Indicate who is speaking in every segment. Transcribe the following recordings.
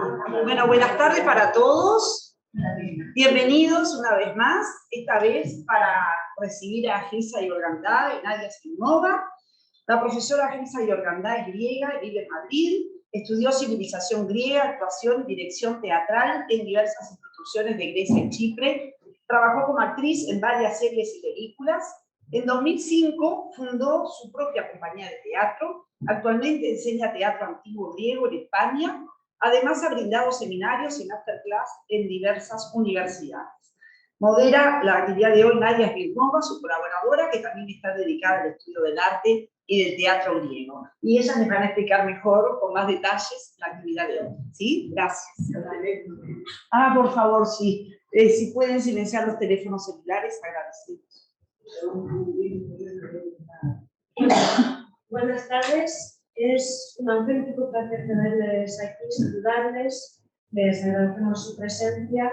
Speaker 1: Bueno, buenas tardes para todos. Bienvenidos una vez más, esta vez para recibir a Gilsa Iorgandá y Nadia Slimova. La profesora Gilsa Iorgandá es griega, vive en Madrid, estudió civilización griega, actuación y dirección teatral en diversas instituciones de Grecia y Chipre. Trabajó como actriz en varias series y películas. En 2005 fundó su propia compañía de teatro. Actualmente enseña teatro antiguo griego en España. Además ha brindado seminarios y masterclass en diversas universidades. Modera la actividad de hoy Nadia Slimova, su colaboradora, que también está dedicada al estudio del arte y del teatro griego. Y ellas me van a explicar mejor, con más detalles, la actividad de hoy. ¿Sí? Gracias. Ah, por favor, sí. Si pueden silenciar los teléfonos celulares, agradecidos.
Speaker 2: Buenas tardes. Es un auténtico placer tenerles aquí, saludarles. Les agradecemos su presencia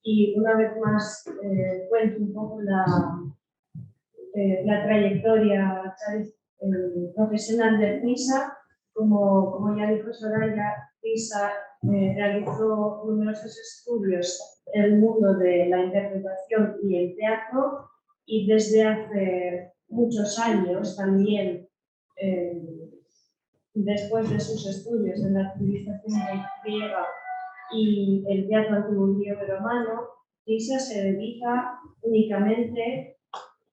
Speaker 2: y una vez más cuento un poco la trayectoria profesional de Frisa. Como ya dijo Soraya, Frisa realizó numerosos estudios en el mundo de la interpretación y el teatro, y desde hace muchos años también, después de sus estudios en la civilización griega y el teatro antiguo griego y romano, Frisa se dedica únicamente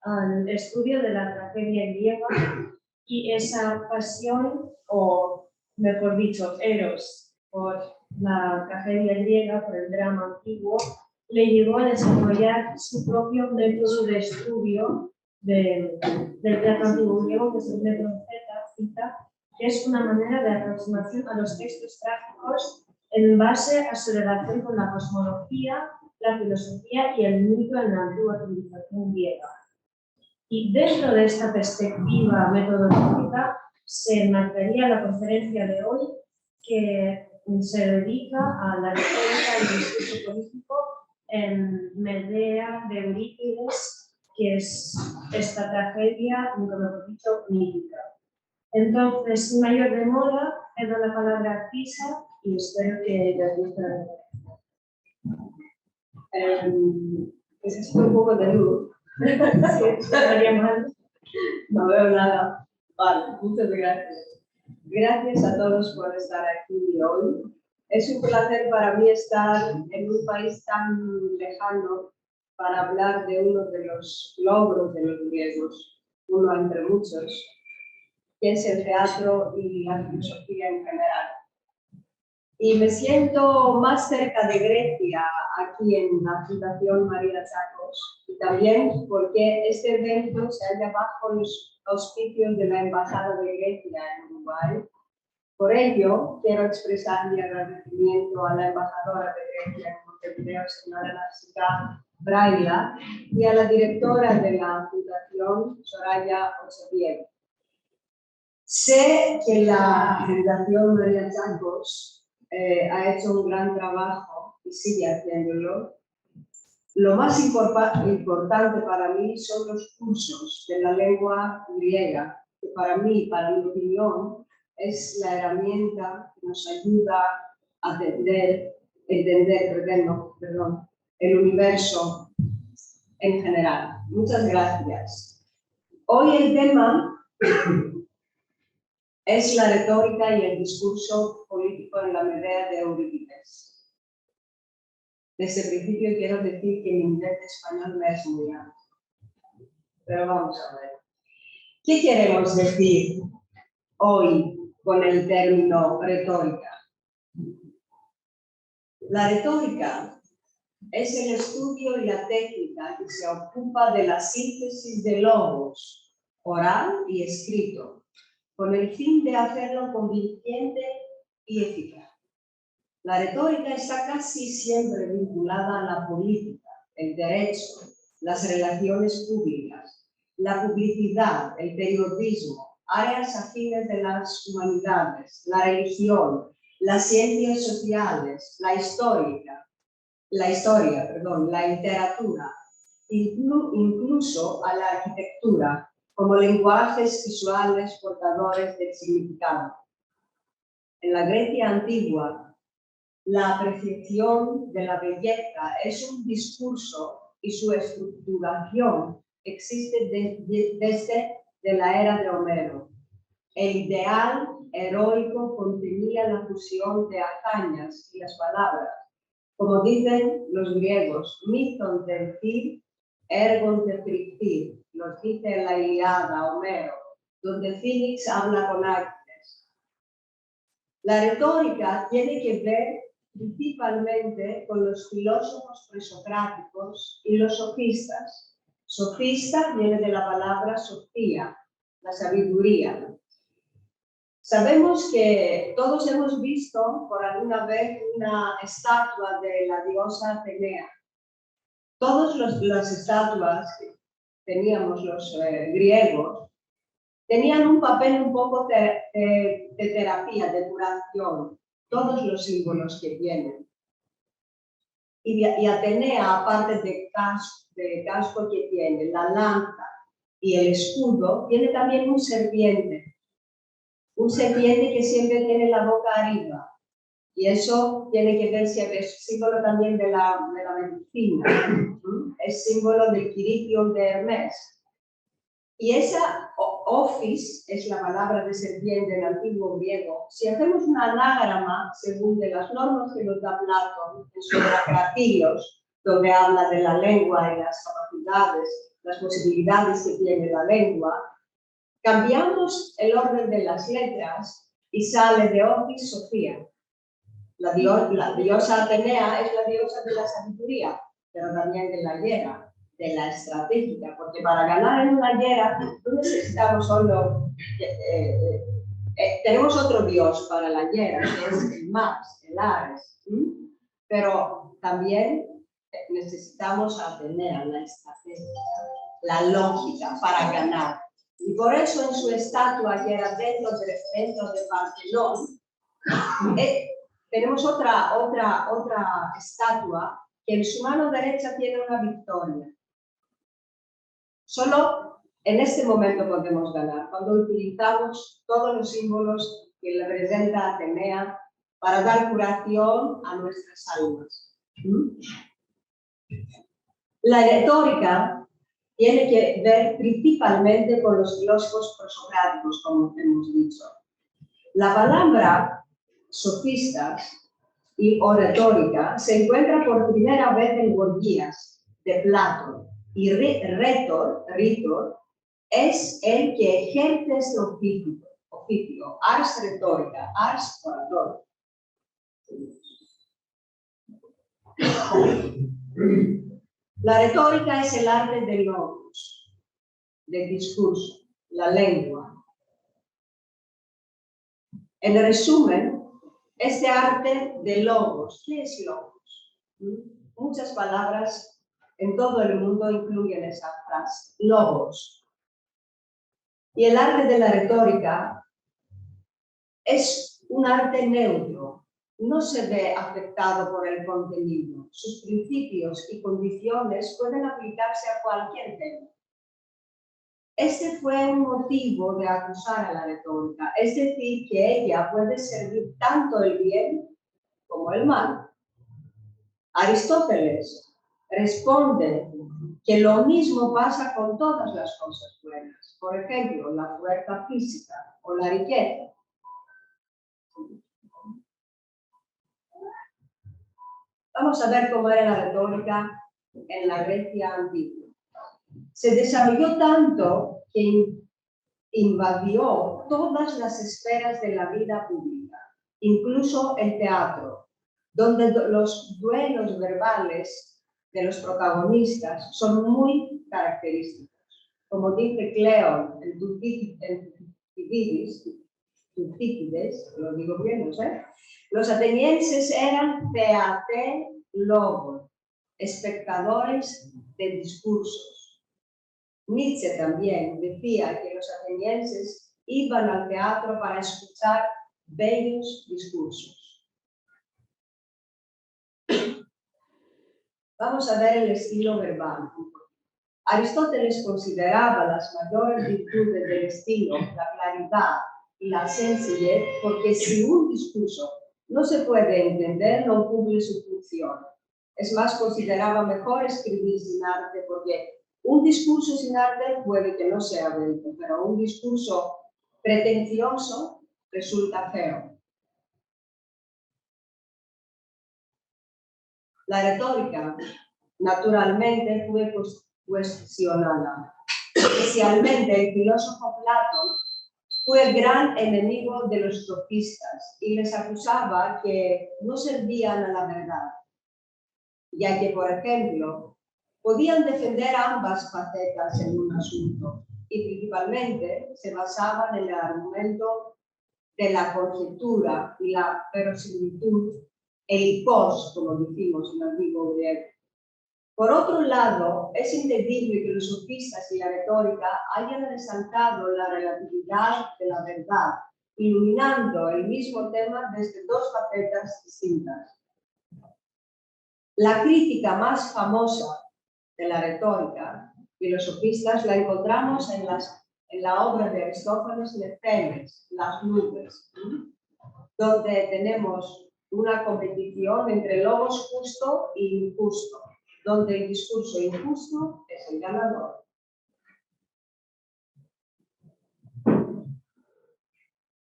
Speaker 2: al estudio de la tragedia griega, y esa pasión, o mejor dicho, eros por la tragedia griega, por el drama antiguo, le llevó a desarrollar su propio método de estudio del teatro antiguo griego, que es el método Zeta, que es una manera de aproximación a los textos trágicos en base a su relación con la cosmología, la filosofía y el mito en la antigua civilización griega. Y dentro de esta perspectiva metodológica se enmarcaría la conferencia de hoy, que se dedica a la retórica del discurso político en Medea de Eurípides, que es esta tragedia, nunca mejor dicho, mítica. Entonces, sin mayor demora, le doy la palabra a Frisa y espero que les guste la
Speaker 3: Necesito un poco de luz. No veo nada. Vale, muchas gracias. Gracias a todos por estar aquí hoy. Es un placer para mí estar en un país tan lejano para hablar de uno de los logros de los griegos, uno entre muchos, que es el teatro y la filosofía en general. Y me siento más cerca de Grecia aquí en la Fundación María Tsakos, y también porque este evento se halla bajo los auspicios de la Embajada de Grecia en Uruguay. Por ello, quiero expresar mi agradecimiento a la embajadora de Grecia en Montevideo, señora Narcisa Braila, y a la directora de la Fundación, Soraya Ochoviel. Sé que la Fundación María Tsakos ha hecho un gran trabajo y sigue haciéndolo. Lo más importante para mí son los cursos de la lengua griega, que para mí, para mi opinión, es la herramienta que nos ayuda a entender el universo en general. Muchas gracias. Hoy el tema es la retórica y el discurso político en la Medea de Eurípides. Desde el principio quiero decir que mi inglés español no es muy alto. Pero vamos a ver. ¿Qué queremos decir hoy con el término retórica? La retórica es el estudio y la técnica que se ocupa de la síntesis de logos, oral y escrito, con el fin de hacerlo convincente y eficaz. La retórica está casi siempre vinculada a la política, el derecho, las relaciones públicas, la publicidad, el periodismo, áreas afines de las humanidades, la religión, las ciencias sociales, la literatura, incluso a la arquitectura, como lenguajes visuales portadores del significado. En la Grecia antigua, la apreciación de la belleza es un discurso y su estructuración existe desde la era de Homero. El ideal heroico contenía la fusión de hazañas y las palabras. Como dicen los griegos, mithon decir, ergon decir, los dice la Ilíada, Homero, donde Félix habla con Actes. La retórica tiene que ver principalmente con los filósofos presocráticos y los sofistas. Sofista viene de la palabra sofía, la sabiduría. Sabemos que todos hemos visto por alguna vez una estatua de la diosa Atenea. Todas las estatuas que teníamos los griegos tenían un papel un poco de terapia, de curación, todos los símbolos que tienen. Y Atenea, aparte de casco que tiene, la lanza y el escudo, tiene también un serpiente que siempre tiene la boca arriba. Y eso tiene que ver, siempre, es símbolo también de la medicina, es símbolo del quirition de Hermes. Y esa office es la palabra de serpiente en antiguo griego. Si hacemos un anágrama, según de las normas que nos da Platón en sus Acratíos, donde habla de la lengua y las capacidades, las posibilidades que tiene la lengua, cambiamos el orden de las letras y sale de office Sofía. La diosa Atenea es la diosa de la sabiduría, pero también de la guerra, de la estratégica, porque para ganar en una guerra no necesitamos solo... tenemos otro dios para la guerra, que es el Mars, el Ares, pero también necesitamos a Atenea, la estrategia, la lógica para ganar. Y por eso en su estatua, que era dentro de Partenón, tenemos otra estatua que en su mano derecha tiene una victoria. Solo en este momento podemos ganar, cuando utilizamos todos los símbolos que representa Atenea para dar curación a nuestras almas. La retórica tiene que ver principalmente con los filósofos prosocráticos, como hemos dicho. La palabra sofistas o retórica se encuentra por primera vez en Gorgias de Platón, y retor es el que ejerce este oficio, ars retórica, ars oratoria. La retórica es el arte del logos, del discurso, la lengua. En resumen, este arte de logos, ¿qué es logos? Muchas palabras en todo el mundo incluyen esa frase, logos. Y el arte de la retórica es un arte neutro, no se ve afectado por el contenido. Sus principios y condiciones pueden aplicarse a cualquier tema. Este fue un motivo de acusar a la retórica, es decir, que ella puede servir tanto el bien como el mal. Aristóteles responde que lo mismo pasa con todas las cosas buenas, por ejemplo, la fuerza física o la riqueza. Vamos a ver cómo era la retórica en la Grecia antigua. Se desarrolló tanto que invadió todas las esferas de la vida pública, incluso el teatro, donde los duelos verbales de los protagonistas son muy característicos. Como dice Cleón en Tucídides, lo digo bien, ¿no sé? Los atenienses eran theate logos, espectadores de discursos. Nietzsche también decía que los atenienses iban al teatro para escuchar bellos discursos. Vamos a ver el estilo verbal. Aristóteles consideraba las mayores virtudes del estilo, la claridad y la sencillez, porque si un discurso no se puede entender, no cumple su función. Es más, consideraba mejor escribir sin arte porque un discurso sin arte puede que no sea bello, pero un discurso pretencioso resulta feo. La retórica, naturalmente, fue cuestionada. Especialmente el filósofo Platón fue el gran enemigo de los sofistas y les acusaba que no servían a la verdad, ya que, por ejemplo, podían defender ambas facetas en un asunto y principalmente se basaban en el argumento de la conjetura y la verosimilitud, el hipós, como decimos en el antiguo griego. Por otro lado, es entendible que los sofistas y la retórica hayan resaltado la relatividad de la verdad, iluminando el mismo tema desde dos facetas distintas. La crítica más famosa de la retórica y los sofistas la encontramos en la obra de Aristófanes de Teles, Las Nubes, donde tenemos una competición entre logos justo e injusto, donde el discurso injusto es el ganador.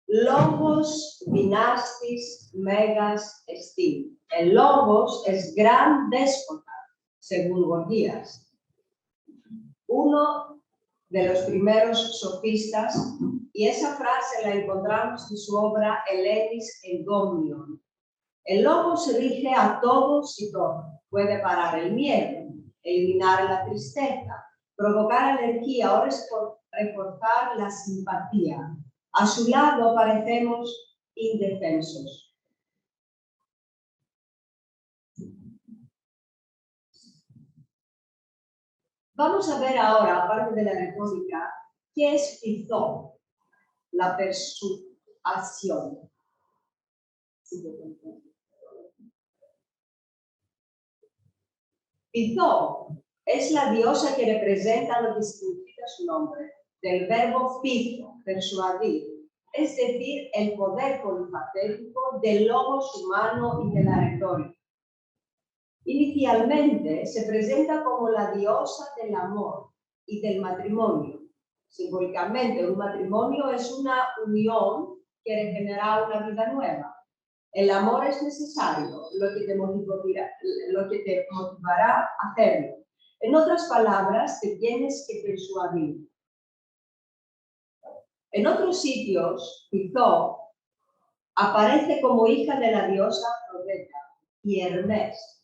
Speaker 3: Logos, dinastis, megas, estim. El logos es gran déspota, según Gorgias, uno de los primeros sofistas, y esa frase la encontramos en su obra Helenis Endomion. El logos se rige a todos y todo. Puede parar el miedo, eliminar la tristeza, provocar alergia o reforzar la simpatía. A su lado parecemos indefensos. Vamos a ver ahora, aparte de la retórica, qué es phizó, la persuasión. Phizó es la diosa que representa lo que significa su nombre, del verbo phizo, persuadir, es decir, el poder polifacético del logos humano y de la retórica. Inicialmente se presenta como la diosa del amor y del matrimonio. Simbólicamente, un matrimonio es una unión que regenera una vida nueva. El amor es necesario, lo que te motivará a hacerlo. En otras palabras, te tienes que persuadir. En otros sitios, Phizó aparece como hija de la diosa Afrodita y Hermes.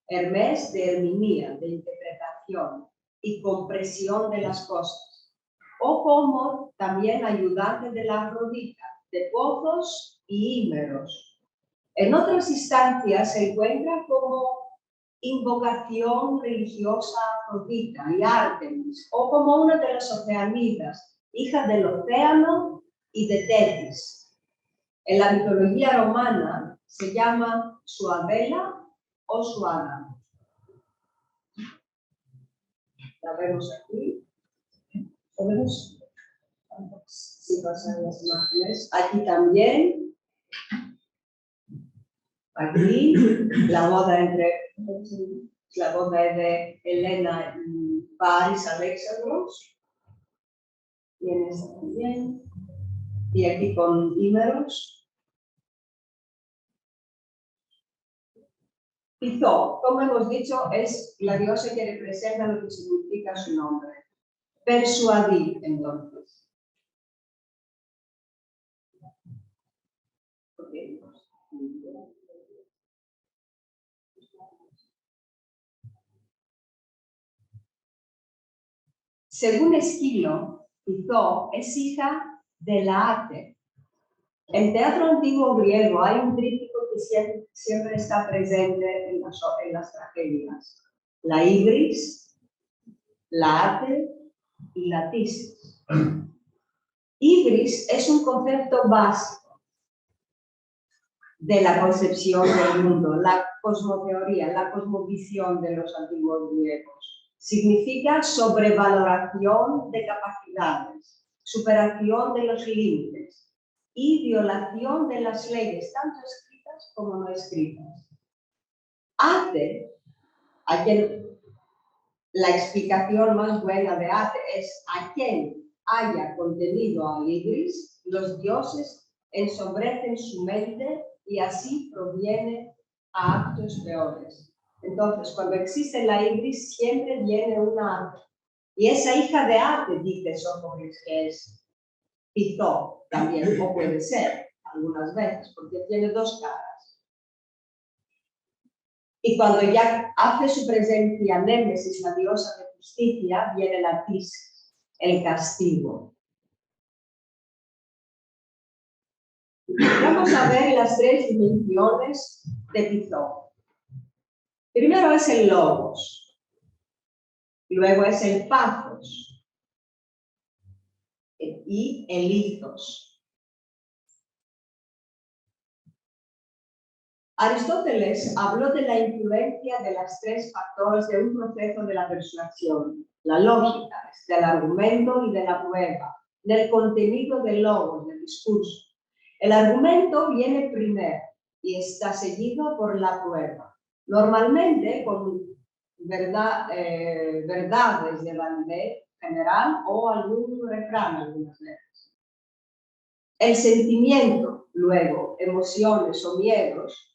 Speaker 3: Hermes de Herminía, de interpretación y compresión de las cosas. O como también ayudante de la Afrodita, de pozos y hímeros. En otras instancias se encuentra como invocación religiosa a Afrodita y Ártemis, o como una de las oceanidas, hija del océano y de Tetis. En la mitología romana se llama Suabela o Suada. La vemos aquí. ¿Podemos? Sí, pasan las imágenes. Aquí también. Aquí, la boda de Helena y Paris Alexandros. Tienes también. Y aquí con hímeros. Phizó, como hemos dicho, es la diosa que representa lo que significa su nombre. Persuadir, entonces. Okay. Según Esquilo, Phizó es hija de Laate. En teatro antiguo griego hay un tríptico que siempre está presente en las tragedias. La Ibris, Laate y la Tisis. Ibris es un concepto básico de la concepción del mundo, la cosmoteoría, la cosmovisión de los antiguos griegos. Significa sobrevaloración de capacidades, superación de los límites y violación de las leyes, tanto escritas escritas como no escritas. Ate, a quien la explicación más buena de Ate es a quien haya contenido a Libris, los dioses ensombrecen su mente y así proviene a actos peores. Entonces, cuando existe la Ibris, siempre viene una Ate. Y esa hija de Ate, dice Sófocles, que es Pitó también, o puede ser algunas veces, porque tiene dos caras. Y cuando ya hace su presencia Némesis, la diosa de justicia, viene la Tis, el castigo. Vamos a ver las tres dimensiones de Pitó. Primero es el logos, luego es el pathos y el ethos. Aristóteles habló de la influencia de los tres factores de un proceso de la persuasión: la lógica, del argumento y de la prueba, del contenido del logos, del discurso. El argumento viene primero y está seguido por la prueba, normalmente con verdades de validez general o algún refrán algunas veces. El sentimiento, luego, emociones o miedos,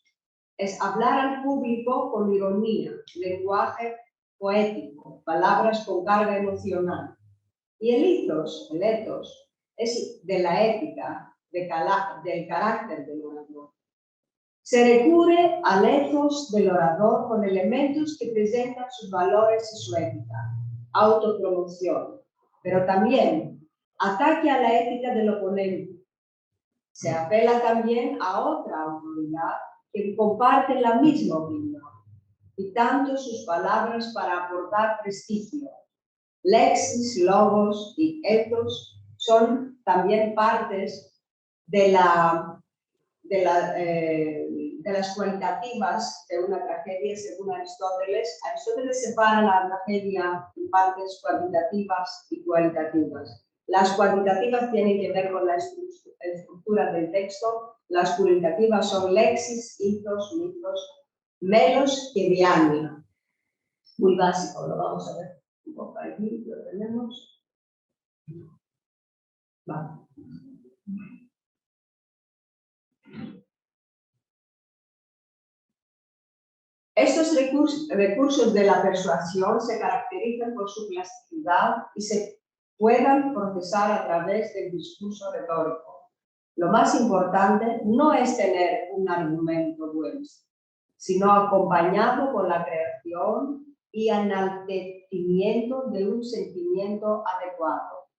Speaker 3: es hablar al público con ironía, lenguaje poético, palabras con carga emocional. Y el ethos es de la ética, del carácter del orador. Se recurre al ethos del orador con elementos que presentan sus valores y su ética, autopromoción, pero también ataque a la ética del oponente. Se apela también a otra autoridad que comparte la misma opinión, y tanto sus palabras para aportar prestigio. Lexis, logos y ethos son también partes de las cualitativas de una tragedia, según Aristóteles. Aristóteles separa la tragedia en partes cuantitativas y cualitativas. Las cuantitativas tienen que ver con la estructura del texto, las cualitativas son lexis, ethos, mitos, melos que diania. Muy básico, lo vamos a ver un poco aquí, lo tenemos. Vale. Estos recursos de la persuasión se caracterizan por su plasticidad y se puedan procesar a través del discurso retórico. Lo más importante no es tener un argumento bueno, sino acompañado por la creación y enaltecimiento de un sentimiento adecuado.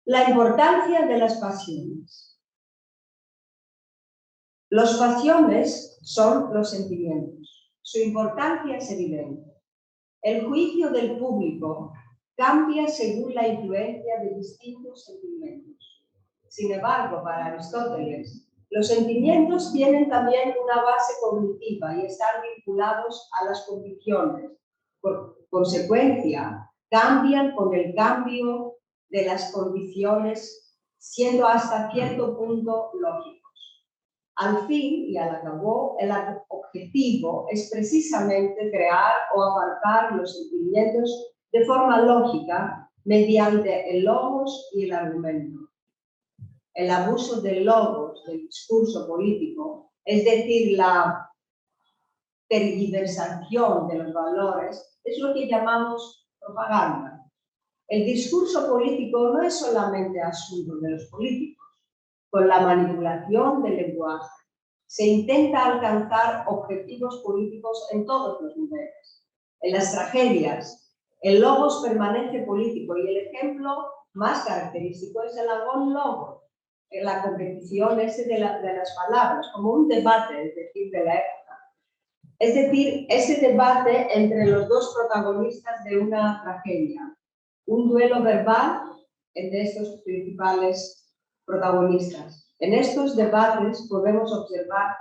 Speaker 3: La importancia de las pasiones. Las pasiones son los sentimientos. Su importancia es evidente. El juicio del público cambia según la influencia de distintos sentimientos. Sin embargo, para Aristóteles, los sentimientos tienen también una base cognitiva y están vinculados a las convicciones. Por consecuencia, cambian con el cambio de las condiciones, siendo hasta cierto punto lógicos. Al fin y al cabo, el objetivo es precisamente crear o apartar los sentimientos de forma lógica mediante el logos y el argumento. El abuso del logos, del discurso político, es decir, la tergiversación de los valores, es lo que llamamos propaganda. El discurso político no es solamente asunto de los políticos. Con la manipulación del lenguaje se intenta alcanzar objetivos políticos en todos los niveles. En las tragedias, el logos permanece político y el ejemplo más característico es el agón logos, en la competición de las palabras, como un debate, es decir, de la época. Es decir, ese debate entre los dos protagonistas de una tragedia. Un duelo verbal entre estos principales protagonistas. En estos debates podemos observar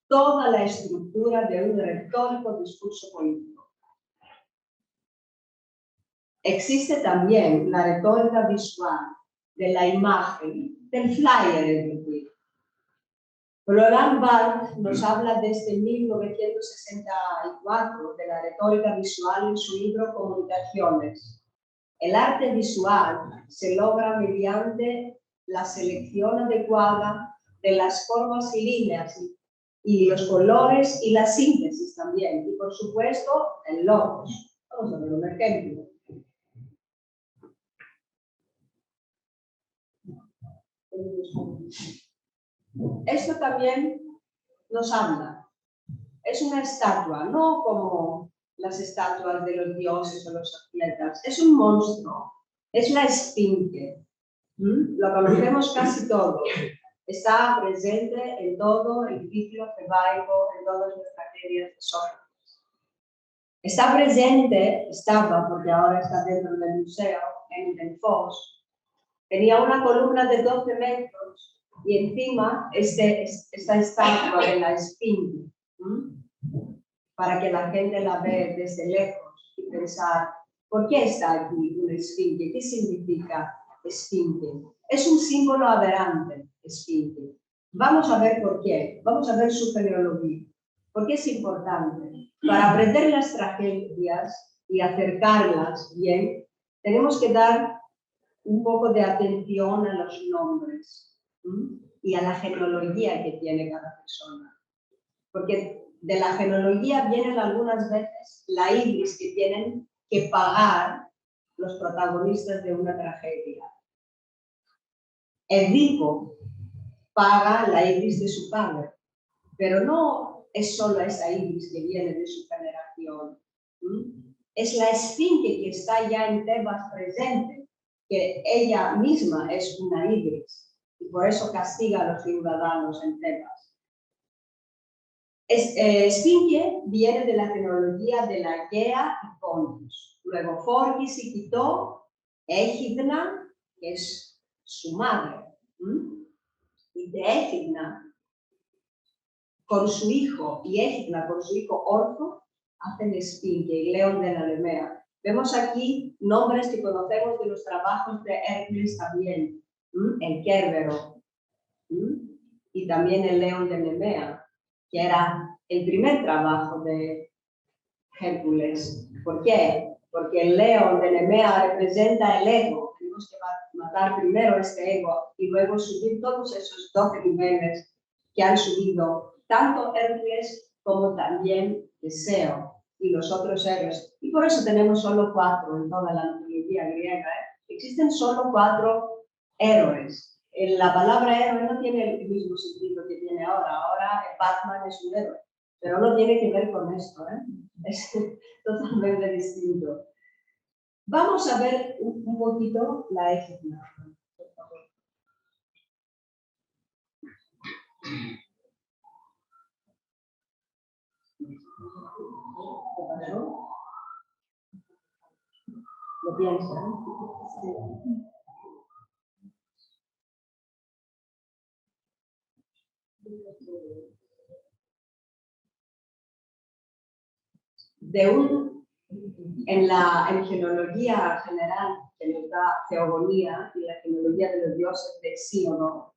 Speaker 3: toda la estructura de un retórico discurso político. Existe también la retórica visual, de la imagen, del flyer en el Twitter. Roland Barthes nos habla desde 1964 de la retórica visual en su libro Comunicaciones. El arte visual se logra mediante la selección adecuada de las formas y líneas y los colores y la síntesis también. Y por supuesto, el logos. Vamos a ver un ejemplo. Esto también nos habla. Es una estatua, no como las estatuas de los dioses o los atletas. Es un monstruo. Es la esfinge. Lo conocemos casi todos. Está presente en todo el ciclo tebaico, en todas las tragedias de Sófocles. Está presente, estaba, porque ahora está dentro del museo, en Delfos. Tenía una columna de 12 metros y encima esta estatua de la esfinge, para que la gente la vea desde lejos y pensar, ¿por qué está aquí una esfinge? ¿Qué significa esfinge? Es un símbolo aberrante, esfinge. Vamos a ver por qué. Vamos a ver su genealogía. ¿Por qué es importante? Para aprender las tragedias y acercarlas bien, tenemos que dar un poco de atención a los nombres y a la genealogía que tiene cada persona. Porque de la genealogía vienen algunas veces la ibris que tienen que pagar los protagonistas de una tragedia. Edipo paga la ibris de su padre, pero no es solo esa ibris que viene de su generación. Es la esfinge que está ya en Tebas presente, que ella misma es una ibris y por eso castiga a los ciudadanos en Tebas. Esfinge viene de la genealogía de la Gea y Pontus. Luego Forgis y Quitó, Egidna, que es su madre. Y de Egidna, con su hijo, y Egidna con su hijo Orfo, hacen Esfinge y León de la Nemea. Vemos aquí nombres que conocemos de los trabajos de Hércules también. El Kérbero y también el León de Nemea, que era el primer trabajo de Hércules. ¿Por qué? Porque el león de Nemea representa el ego. Tenemos que matar primero este ego y luego subir todos esos 12 niveles que han subido tanto Hércules como también Teseo y los otros héroes. Y por eso tenemos solo 4 en toda la mitología griega. Existen solo 4 héroes. La palabra héroe no tiene el mismo sentido que tiene ahora. Ahora Batman es un héroe, pero no tiene que ver con esto. Es totalmente distinto. Vamos a ver un poquito la Egidna, por favor. ¿Qué pasó? ¿Lo piensan? Sí. En genealogía general, que nos da Teogonía y la genealogía de los dioses de Síono,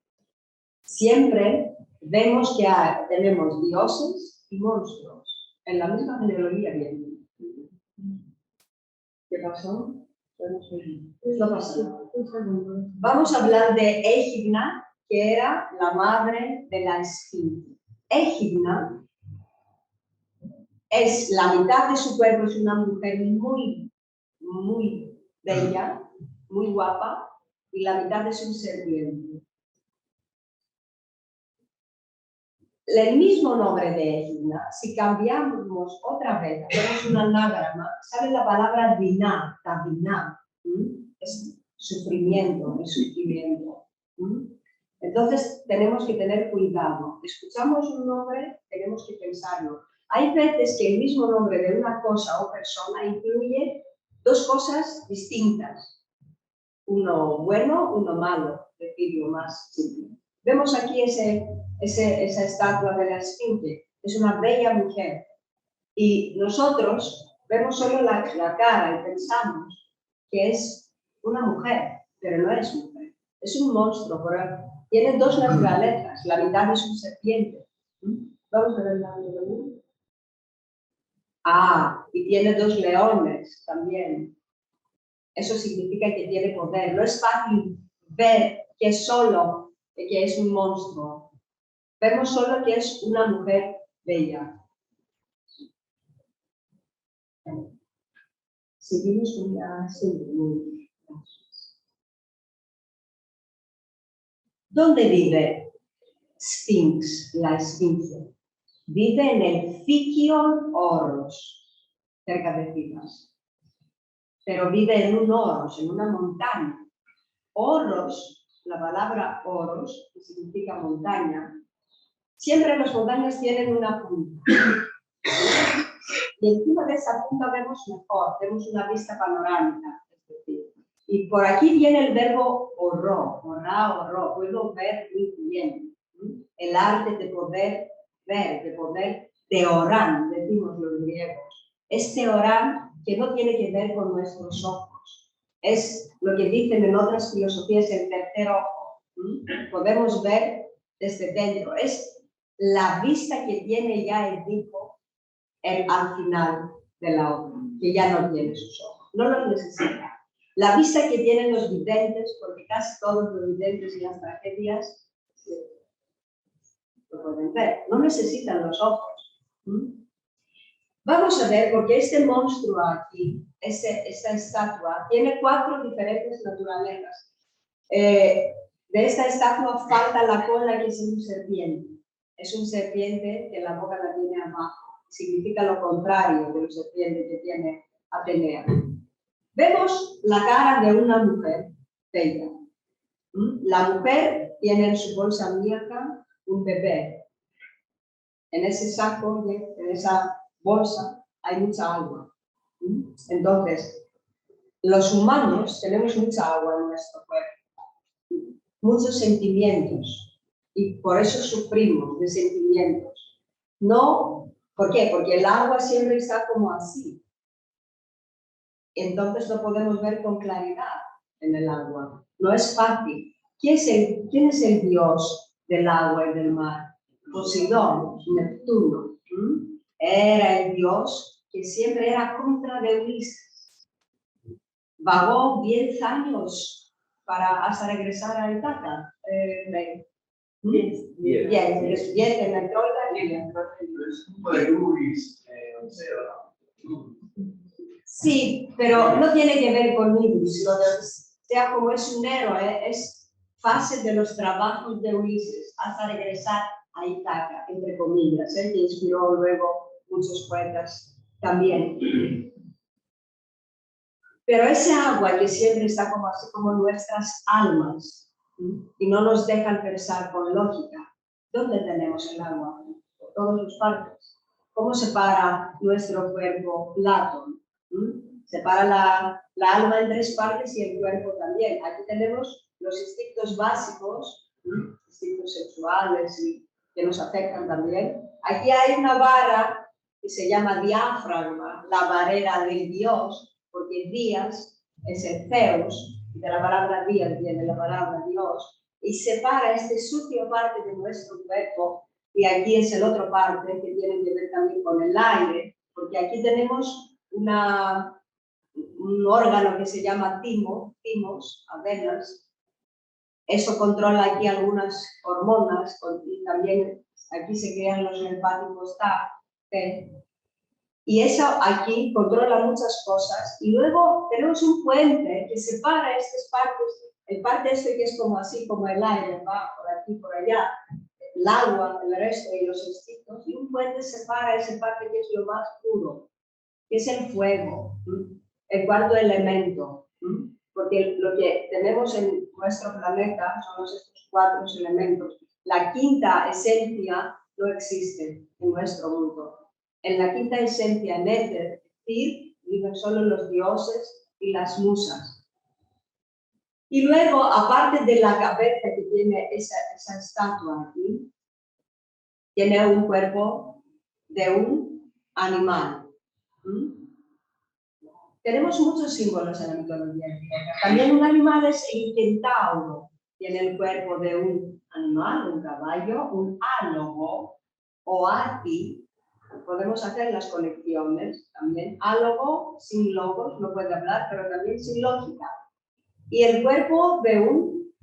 Speaker 3: siempre vemos que tenemos dioses y monstruos. En la misma genealogía vienen. ¿Qué pasó? No pasó. Vamos a hablar de Egidna, que era la madre de la esfinge. Egidna es la mitad de su cuerpo, es una mujer muy, muy bella, muy guapa, y la mitad es un serpiente. El mismo nombre de Egidna, si cambiamos otra vez, hacemos un anagrama, sale la palabra diná, tabiná, es sufrimiento, es sufrimiento. Entonces tenemos que tener cuidado. Escuchamos un nombre, tenemos que pensarlo. Hay veces que el mismo nombre de una cosa o persona incluye 2 cosas distintas. Uno bueno, uno malo, decirlo más simple. Vemos aquí esa estatua de la esfinge. Es una bella mujer. Y nosotros vemos solo la cara y pensamos que es una mujer, pero no es mujer. Es un monstruo, Tiene dos naturalezas, la mitad es un serpiente. Vamos a ver la mitología. Ah, y tiene dos leones también. Eso significa que tiene poder. No es fácil ver que es solo, que es un monstruo. Vemos solo que es una mujer bella. Seguimos con la siguiente. ¿Dónde vive Sphinx, la esfinge? Vive en el Fikion Oros, cerca de Filas. Pero vive en un oros, en una montaña. Oros, la palabra oros, que significa montaña, siempre las montañas tienen una punta. Y encima de esa punta vemos mejor, vemos una vista panorámica. Y por aquí viene el verbo oró, orá, oró, puedo ver muy bien. El arte de poder ver, de orar, decimos los griegos. Este orar que no tiene que ver con nuestros ojos. Es lo que dicen en otras filosofías el tercer ojo. Podemos ver desde dentro. Es la vista que tiene ya el tipo al final de la obra, que ya no tiene sus ojos, no los necesita. La vista que tienen los videntes, porque casi todos los videntes y las tragedias lo pueden ver, no necesitan los ojos. Vamos a ver, porque este monstruo aquí, esta estatua, tiene 4 diferentes naturalezas. De esta estatua falta la cola, que es un serpiente. Es un serpiente que la boca la tiene abajo. Significa lo contrario del serpiente que tiene Atenea. Vemos la cara de una mujer bella. La mujer tiene en su bolsa míaca un bebé. En ese saco, en esa bolsa, hay mucha agua. Entonces, los humanos tenemos mucha agua en nuestro cuerpo, muchos sentimientos, y por eso sufrimos de sentimientos. No, ¿por qué? Porque el agua siempre está como así. Entonces no podemos ver con claridad en el agua. No es fácil. ¿Quién es el dios del agua y del mar? Poseidón, Neptuno. Era el dios que siempre era contra de Ulises. Vagó 10 años hasta regresar a Ítaca. Bien, en la Troika. Sí, pero no tiene que ver con Ibris. Sea como es un héroe, es fase de los trabajos de Ulises hasta regresar a Ítaca, entre comillas, que inspiró luego muchos poetas también. Pero ese agua que siempre está como así como nuestras almas y no nos dejan pensar con lógica. ¿Dónde tenemos el agua? Por todas sus partes. ¿Cómo separa nuestro cuerpo Platón? Separa la alma en 3 partes y el cuerpo también. Aquí tenemos los instintos básicos, instintos sexuales y que nos afectan también. Aquí hay una vara que se llama diafragma, la barrera del dios, porque Días es el Zeus, y de la palabra Días viene la palabra Dios, y separa este sucio parte de nuestro cuerpo, y aquí es el otro parte que tiene que ver también con el aire, porque aquí tenemos un órgano que se llama timos, avenas. Eso controla aquí algunas hormonas, y también aquí se crean los linfáticos T. Y eso aquí controla muchas cosas. Y luego tenemos un puente que separa estas partes, el parte este que es como así, como el aire, va por aquí, por allá, el agua, el resto y los instintos, y un puente separa esa parte que es lo más puro, que es el fuego, el cuarto elemento. Porque lo que tenemos en nuestro planeta son estos 4 elementos. La quinta esencia no existe en nuestro mundo. En la quinta esencia, en éter, viven solo los dioses y las musas. Y luego, aparte de la cabeza que tiene esa estatua aquí, tiene un cuerpo de un animal. Tenemos muchos símbolos en la mitología griega. También un animal es el centauro. tiene el cuerpo de un animal, un caballo, un álogo o ati. Podemos hacer las conexiones también. Álogo, sin logos, no puede hablar, pero también sin lógica. Y el cuerpo de un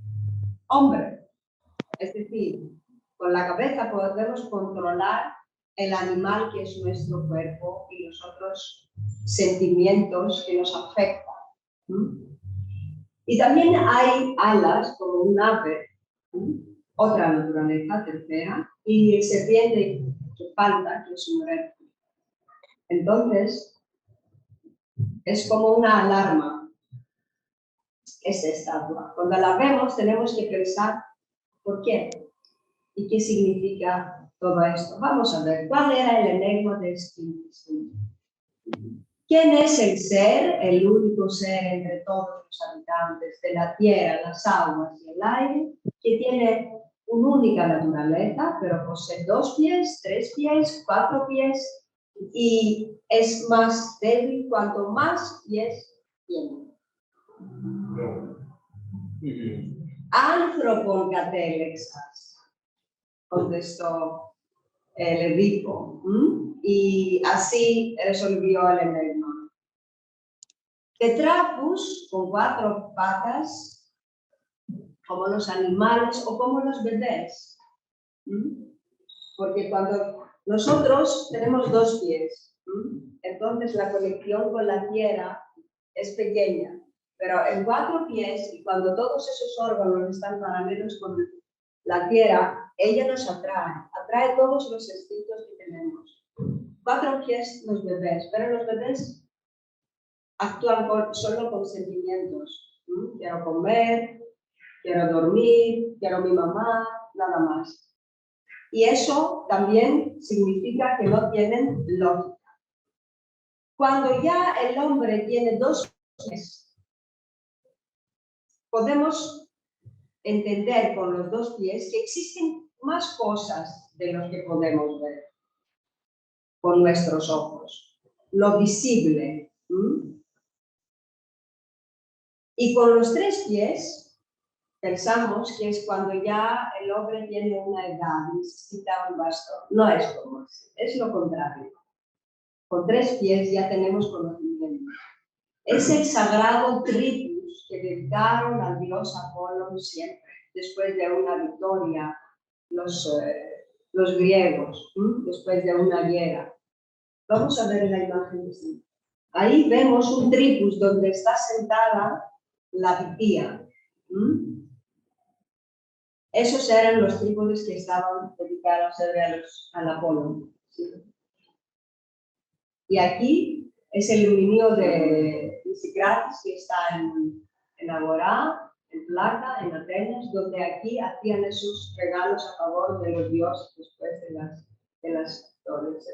Speaker 3: hombre. Es decir, con la cabeza podemos controlar el animal que es nuestro cuerpo y los otros sentimientos que nos afectan. Y también hay alas como un ave, otra naturaleza, tercera, y el serpiente que falta, que es un reptil. Entonces, es como una alarma esta estatua. Cuando la vemos tenemos que pensar ¿por qué? ¿Y qué significa todo esto? Vamos a ver, ¿cuál era el enigma de Sphinx? ¿Quién es el ser, el único ser entre todos los habitantes de la tierra, las aguas y el aire, que tiene una única naturaleza, pero posee 2 pies, 3 pies, 4 pies y es más débil cuanto más pies tiene? Anthropon catelexas, contestó el Edipo, y así resolvió el enigma. Tetrapus, con 4 patas, como los animales o como los bebés. Porque cuando nosotros tenemos 2 pies, entonces la conexión con la tierra es pequeña. Pero en 4 pies, y cuando todos esos órganos están paralelos con la tierra, ella nos atrae todos los instintos que tenemos. 4 pies los bebés, pero los bebés actúan solo con sentimientos. Quiero comer, quiero dormir, quiero mi mamá, nada más. Y eso también significa que no tienen lógica. Cuando ya el hombre tiene 2 pies, podemos entender con los 2 pies que existen más cosas de lo que podemos ver con nuestros ojos. Lo visible. Y con los 3 pies, pensamos que es cuando ya el hombre tiene una edad y necesita un bastón. No es como así, es lo contrario. Con 3 pies ya tenemos conocimiento. Es el sagrado tripus que dedicaron al dios Apolo siempre, después de una victoria, los griegos, después de una guerra. Vamos a ver la imagen. Ahí vemos un tripus donde está sentada la Pitía. Esos eran los trípodes que estaban dedicados al Apolo. ¿Sí? Y aquí es el dominio de Pisistratus, que está en Agorá, en plata, en Atenas, donde aquí hacían esos regalos a favor de los dioses después de las torres.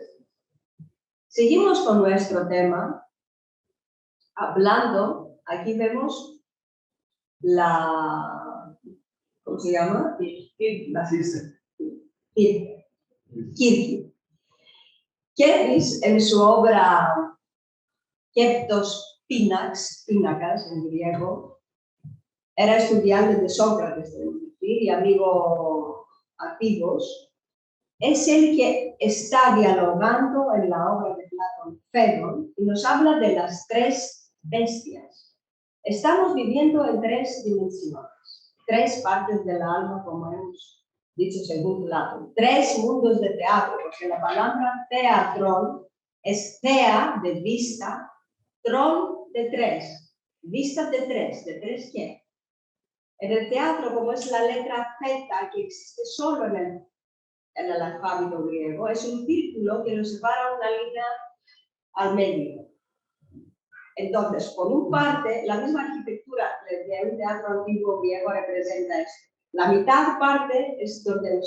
Speaker 3: Seguimos con nuestro tema, hablando, aquí vemos ¿cómo se llama? Kirki. Kirkis, en su obra Keptos Pínacas en griego, era estudiante de Sócrates, y amigo activos. Es el que está dialogando en la obra de Platón, Fedon, y nos habla de las 3 bestias. Estamos viviendo en 3 dimensiones, 3 partes del alma, como hemos dicho según Platón, 3 mundos de teatro, porque la palabra teatrón es tea de vista, trón de 3, vista de 3, ¿de 3 qué? En el teatro, como es la letra Z, que existe solo en el alfabeto griego, es un círculo que nos separa una línea al medio. Entonces, por un parte, la misma arquitectura de un teatro antiguo griego representa esto. La mitad parte es donde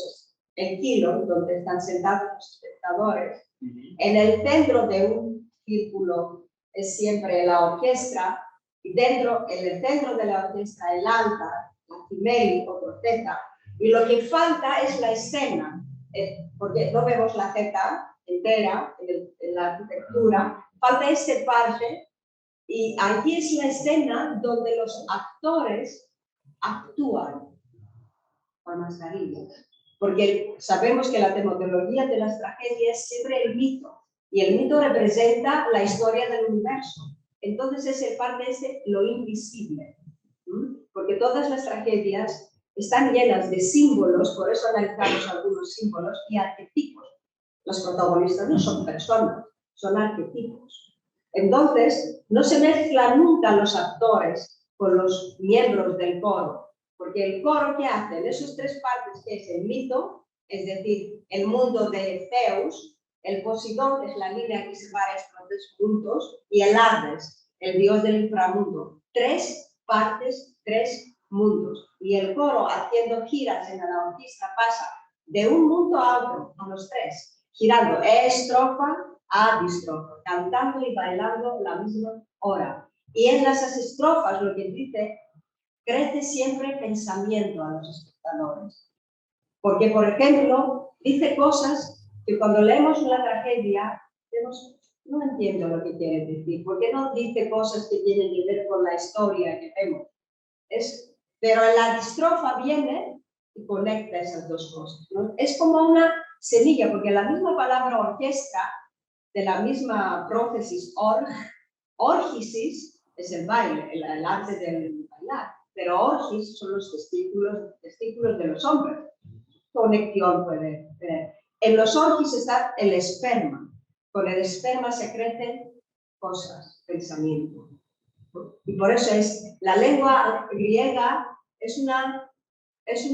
Speaker 3: el kilo, donde están sentados los espectadores. En el centro de un círculo es siempre la orquesta, y en el centro de la orquesta el altar, la cimeli o troceta, y lo que falta es la escena, porque no vemos la Z entera en la arquitectura, falta este parte, y aquí es la escena donde los actores actúan. con mascarilla. Porque sabemos que la tematología de las tragedias es siempre el mito. Y el mito representa la historia del universo. Entonces es el parte lo invisible. Porque todas las tragedias están llenas de símbolos, por eso analizamos algunos símbolos y arquetipos. Los protagonistas no son personas, son arquetipos. Entonces, no se mezclan nunca los actores con los miembros del coro, porque el coro, ¿qué hace? En esas tres partes, que es el mito, es decir, el mundo de Zeus, el Poseidón, que es la línea que separa estos tres puntos, y el Hades, el dios del inframundo. Tres partes, tres mundos. Y el coro, haciendo giras en la orquesta, pasa de un mundo a otro, a los tres, girando estrofa a distrofa, cantando y bailando la misma hora. Y en las estrofas lo que dice, crece siempre pensamiento a los espectadores. Porque, por ejemplo, dice cosas que cuando leemos una tragedia, no entiendo lo que quiere decir. ¿Por qué no dice cosas que tienen que ver con la historia que vemos? Pero la distrofa viene y conecta esas dos cosas, ¿no? Es como una semilla, porque la misma palabra orquesta, de la misma prótesis orgisis, es el baile, el arte del bailar, pero orgis son los testículos de los hombres. Conexión puede tener. En los orgis está el esperma. Con el esperma se crecen cosas, pensamiento. Y por eso la lengua griega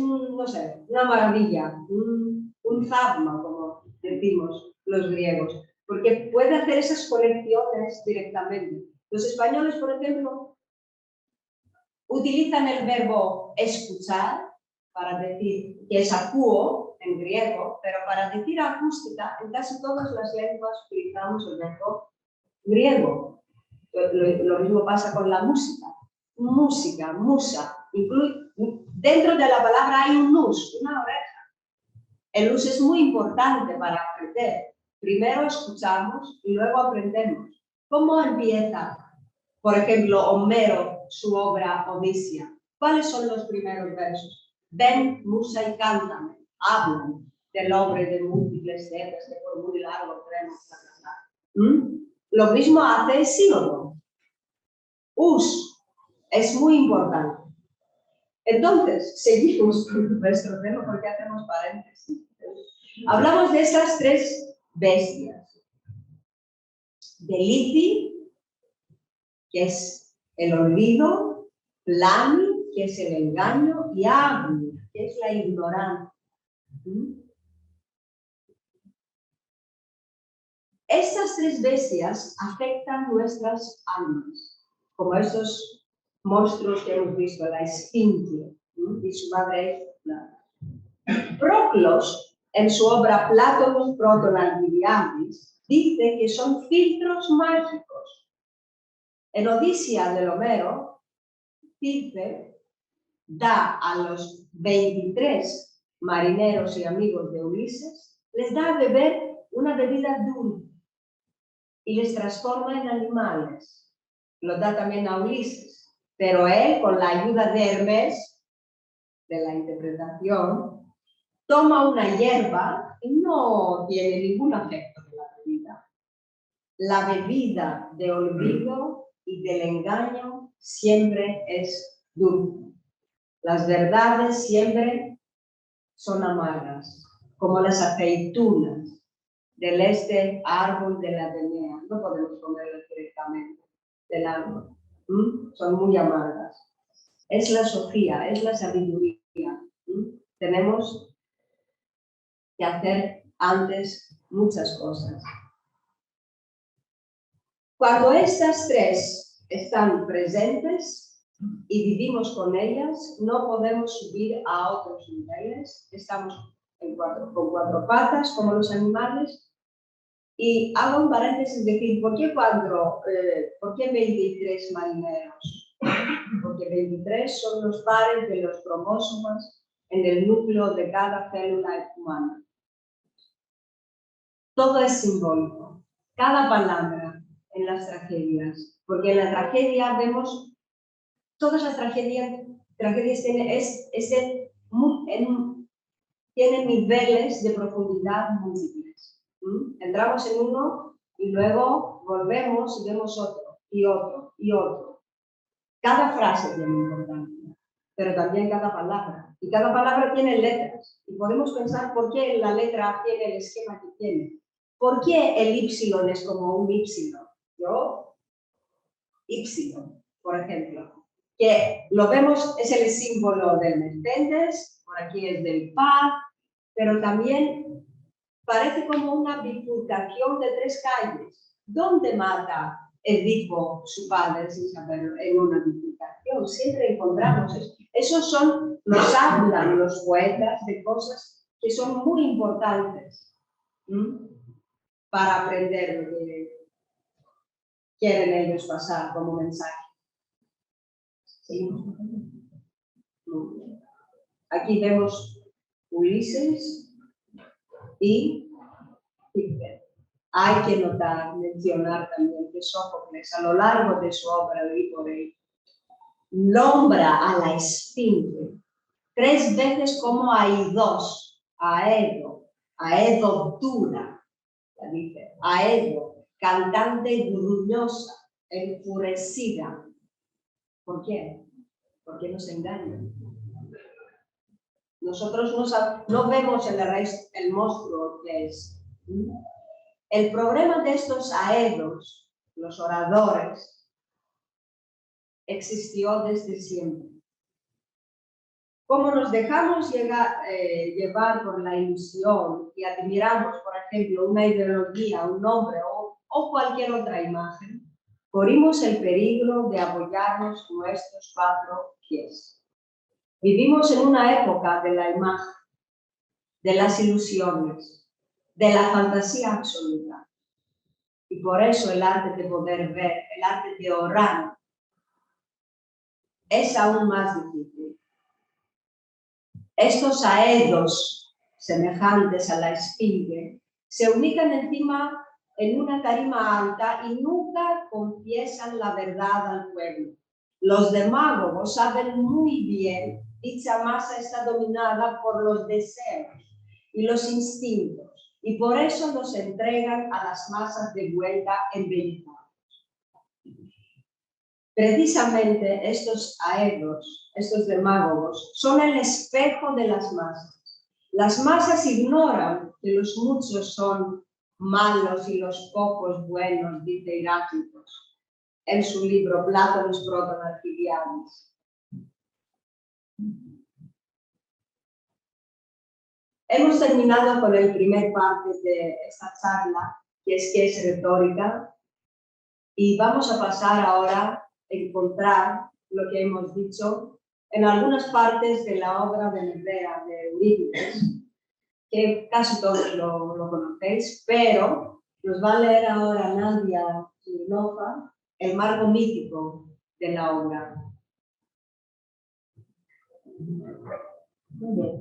Speaker 3: no sé, una maravilla, un zabma, como decimos los griegos, porque puede hacer esas conexiones directamente. Los españoles, por ejemplo, utilizan el verbo escuchar para decir que es acuo en griego, pero para decir acústica, en casi todas las lenguas utilizamos el verbo griego. Lo mismo pasa con la música. Música, musa. Dentro de la palabra hay un nus, una oreja. El nus es muy importante para aprender. Primero escuchamos y luego aprendemos. ¿Cómo empieza, por ejemplo, Homero, su obra Odisea? ¿Cuáles son los primeros versos? Ven, musa y cántame. Hablan del hombre de múltiples cejas, que por muy largo tenemos. Lo mismo hace Hesíodo. Us es muy importante. Entonces, seguimos con nuestro tema porque hacemos paréntesis. Hablamos de estas tres bestias. Deliti, que es el olvido, Plani, que es el engaño, y Agni, que es la ignorancia. Estas tres bestias afectan nuestras almas, como estos monstruos que hemos visto, la esfinge y su madre es Proclos, en su obra Platonus Proton Alcibiades, dice que son filtros mágicos. En Odisea del Homero, Circe da a los 23 marineros y amigos de Ulises, les da a beber una bebida dulce y les transforma en animales. Lo da también a Ulises, pero él, con la ayuda de Hermes, de la interpretación, toma una hierba y no tiene ningún afecto de la bebida. La bebida de olvido y del engaño siempre es dulce. Las verdades siempre son amargas, como las aceitunas del árbol de la Atenea. No podemos comerlas directamente del árbol. Son muy amargas. Es la sofía, es la sabiduría. Tenemos que hacer antes muchas cosas. Cuando estas tres están presentes y vivimos con ellas, no podemos subir a otros niveles. Estamos con cuatro patas, como los animales. Y hago un paréntesis, decir, ¿por qué 23 marineros? Porque 23 son los pares de los cromosomas en el núcleo de cada célula humana. Todo es simbólico, cada palabra en las tragedias, porque en la tragedia vemos, todas las tragedias tienen tiene niveles de profundidad múltiples. Entramos en uno y luego volvemos y vemos otro, y otro, y otro. Cada frase tiene importancia, pero también cada palabra. Y cada palabra tiene letras. Y podemos pensar por qué la letra tiene el esquema que tiene. ¿Por qué el Y es como un Y? ¿Yo? Y, por ejemplo. Que lo vemos, es el símbolo del Mercedes, por aquí es del pub, pero también parece como una bifurcación de 3 calles. ¿Dónde mata Edipo, su padre, sin saberlo? En una bifurcación. Siempre encontramos eso. Esos nos hablan los poetas de cosas que son muy importantes para aprender lo que quieren ellos pasar como mensaje. ¿Sí? Aquí vemos Ulises y Hitler. Hay que mencionar también que Sófocles, a lo largo de su obra de Hipólito, nombra a la esfinge 3 veces como Aidos, Aedo dura, la dice, Aedo, cantante gruñosa, enfurecida. ¿Por qué? Porque nos engañan. Nosotros no vemos el monstruo que es. El problema de estos aedos, los oradores, existió desde siempre. Como nos dejamos llevar por la ilusión y admiramos, por ejemplo, una ideología, un nombre o cualquier otra imagen, corrimos el peligro de apoyarnos nuestros 4 pies. Vivimos en una época de la imagen, de las ilusiones, de la fantasía absoluta. Y por eso el arte de poder ver, el arte de orar, es aún más difícil. Estos aedos, semejantes a la esfinge, se ubican encima en una tarima alta y nunca confiesan la verdad al pueblo. Los demagogos saben muy bien que dicha masa está dominada por los deseos y los instintos, y por eso los entregan a las masas de vuelta embellezadas. Precisamente estos aedos, estos demagogos, son el espejo de las masas. Las masas ignoran que los muchos son malos y los pocos buenos, dice Heráclitos en su libro Platonos Proto-Alcibiades. Hemos terminado con el primer parte de esta charla, que es retórica, y vamos a pasar ahora a encontrar lo que hemos dicho en algunas partes de la obra de Medea, de Eurípides, que casi todos lo conocéis, pero nos va a leer ahora Nadia Smirnova el marco mítico de la obra.
Speaker 2: Muy bien.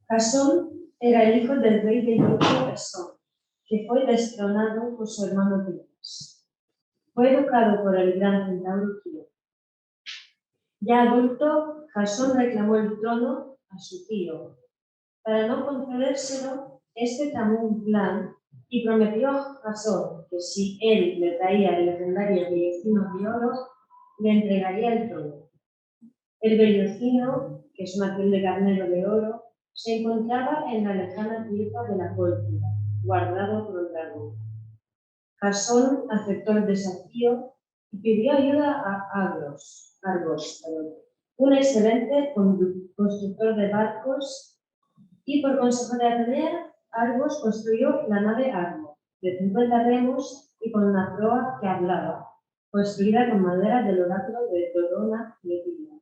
Speaker 2: Jasón era el hijo del rey de Etiopía Jasón, que fue destronado por su hermano Pilas. Fue educado por el gran centauro Quiro. Ya adulto, Jasón reclamó el trono a su tío. Para no concedérselo, este tramó un plan y prometió a Jasón que si él le traía el legendario vellocino de oro, le entregaría el trono. El vellocino, que es una piel de carnero de oro, se encontraba en la lejana tierra de la Cólquida, guardado por el dragón. Jasón aceptó el desafío y pidió ayuda a Argos, un excelente constructor de barcos, y por consejo de Atenea, Argos construyó la nave Argo, de 50 remos y con una proa que hablaba, construida con madera del oráculo de Dodona y Etilia.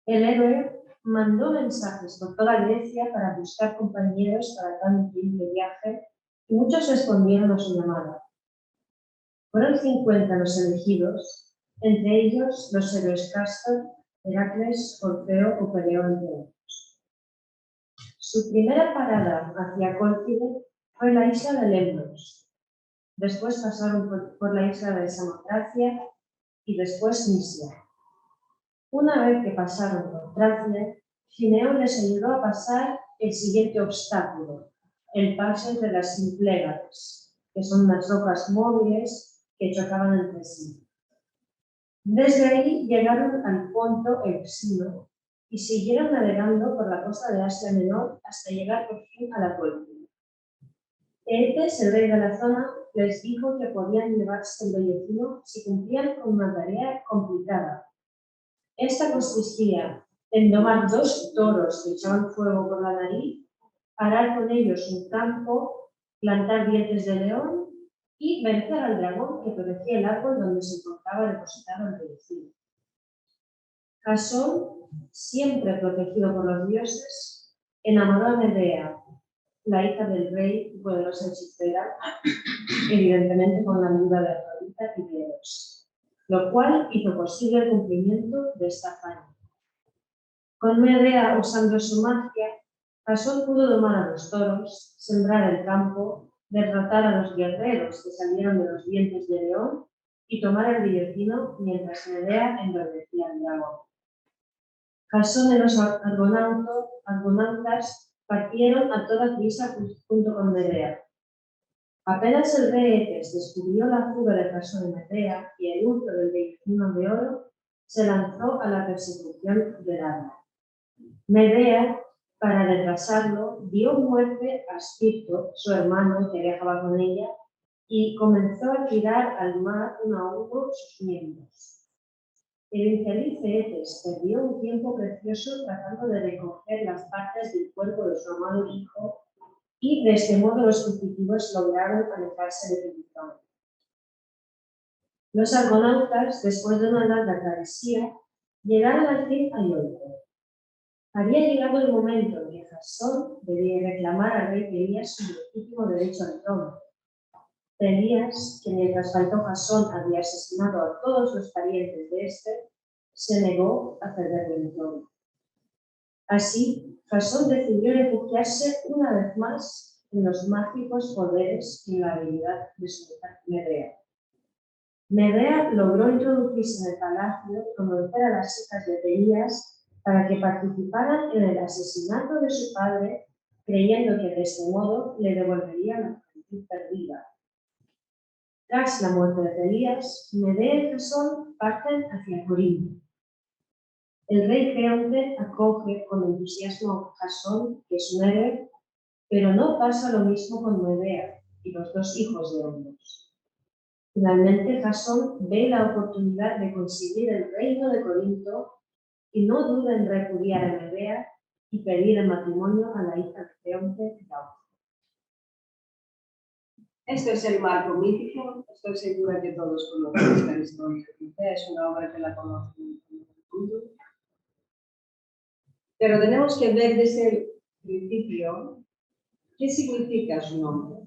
Speaker 2: El héroe mandó mensajes por toda Grecia para buscar compañeros para tan difícil viaje, y muchos respondieron a su llamada. Fueron 50 los elegidos, entre ellos los héroes Castor, Heracles, Orfeo o Peleo, entre otros. Su primera parada hacia Cólquide fue la isla de Lemnos. Después pasaron por la isla de Samotracia y después Misia. Una vez que pasaron por Tracia, Cineo les ayudó a pasar el siguiente obstáculo, el paso entre las Symplegades, que son unas rocas móviles que chocaban entre sí. Desde ahí llegaron al Ponto Euxino y siguieron navegando por la costa de Asia Menor hasta llegar por fin a la Tuercia. Eetes, el rey de la zona, les dijo que podían llevarse el Bellocino si cumplían con una tarea complicada. Esta consistía en domar 2 toros que echaban fuego por la nariz, arar con ellos un campo, plantar dientes de león y vencer al dragón que protegía el árbol donde se encontraba depositado el Bellocino. Jasón, siempre protegido por los dioses, enamoró a Medea, la hija del rey y poderosa hechicera, evidentemente con la ayuda de Afrodita y de Eros, lo cual hizo posible el cumplimiento de esta hazaña. Con Medea usando su magia, Jasón pudo domar a los toros, sembrar el campo, derrotar a los guerreros que salieron de los dientes de león y tomar el Bellocino mientras Medea enverdecía al dragón. Jasón y los argonautas partieron a toda prisa junto con Medea. Apenas el rey Eetes descubrió la fuga de Jasón y Medea y el uso del Bellocino de oro, se lanzó a la persecución del arma. Medea, para retrasarlo, dio muerte a Astirto, su hermano que viajaba con ella, y comenzó a tirar al mar uno a uno sus miembros. El infeliz Eetes perdió un tiempo precioso tratando de recoger las partes del cuerpo de su amado hijo y de este modo los fugitivos lograron alejarse de Pitón. Los argonautas, después de una larga travesía, llegaron al fin a Iolco. Había llegado el momento en que Jasón debía reclamar al rey Pelías su legítimo derecho al trono. Pelías, que mientras faltó Jasón había asesinado a todos los parientes de este, se negó a cederle el trono. Así, Jasón decidió refugiarse una vez más en los mágicos poderes y la habilidad de su hija Medea. Medea logró introducirse en el palacio y convencer a las hijas de Pelías para que participaran en el asesinato de su padre, creyendo que de este modo le devolverían la juventud perdida. Tras la muerte de Pelías, Medea y Jasón parten hacia Corinto. El rey Creonte acoge con entusiasmo a Jasón, que es un héroe, pero no pasa lo mismo con Medea y los 2 hijos de ambos. Finalmente, Jasón ve la oportunidad de conseguir el reino de Corinto y no duda en repudiar a Medea y pedir el matrimonio a la hija de Creonte, Glauca.
Speaker 3: Este es el marco mítico. Estoy segura que todos conocen esta historia. Es una obra que la conocen en el mundo. Pero tenemos que ver desde el principio qué significa su nombre.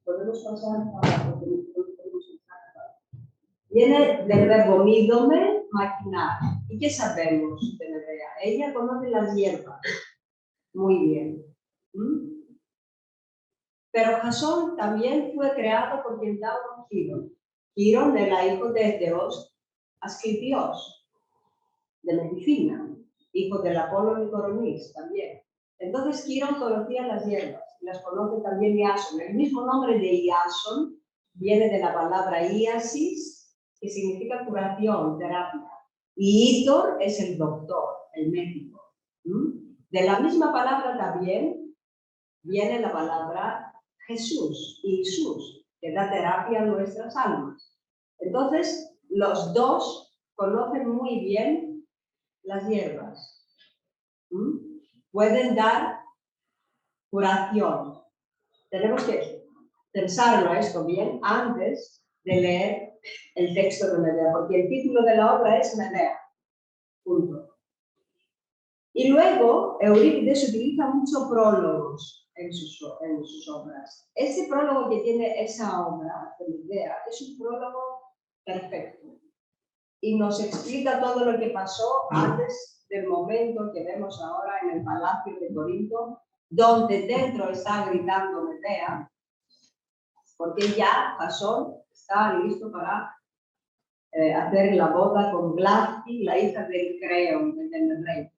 Speaker 3: Podemos pasar a... Viene del verbo mídome, maquinar. ¿Y qué sabemos de Medea? Ella conoce las hierbas muy bien. Pero Jasón también fue creado por quien daba Quirón. Quirón era hijo de Zeus, Asclepios, de medicina, hijo del Apolo Nicoronis también. Entonces Quirón conocía las hierbas, las conoce también Iason. El mismo nombre de Iason viene de la palabra iasis, que significa curación, terapia. Y Ítor es el doctor, el médico. De la misma palabra también viene la palabra Jesús, Jesús, que da terapia a nuestras almas. Entonces, los 2 conocen muy bien las hierbas. Pueden dar curación. Tenemos que pensarlo esto bien antes de leer el texto de Medea, porque el título de la obra es Medea. Punto. Y luego, Eurípides utiliza muchos prólogos en sus obras. Este prólogo que tiene esa obra de Medea es un prólogo perfecto y nos explica todo lo que pasó antes del momento que vemos ahora en el palacio de Corinto, donde dentro está gritando Medea, porque ya Jasón está listo para hacer la boda con Gladys, la hija del Creon, del rey.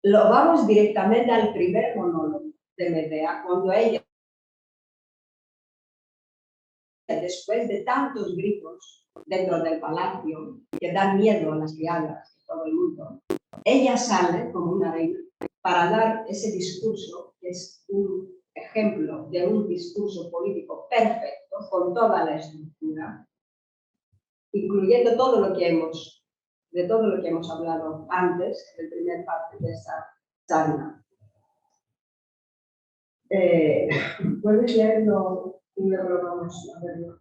Speaker 3: Vamos directamente al primer monólogo de Medea, cuando ella, después de tantos gritos dentro del palacio que dan miedo a las criadas y todo el mundo, ella sale como una reina para dar ese discurso, que es un ejemplo de un discurso político perfecto, con toda la estructura, incluyendo todo lo que hemos hablado antes, en la primera parte de esta charla. ¿Puedes leerlo y luego vamos a verlo?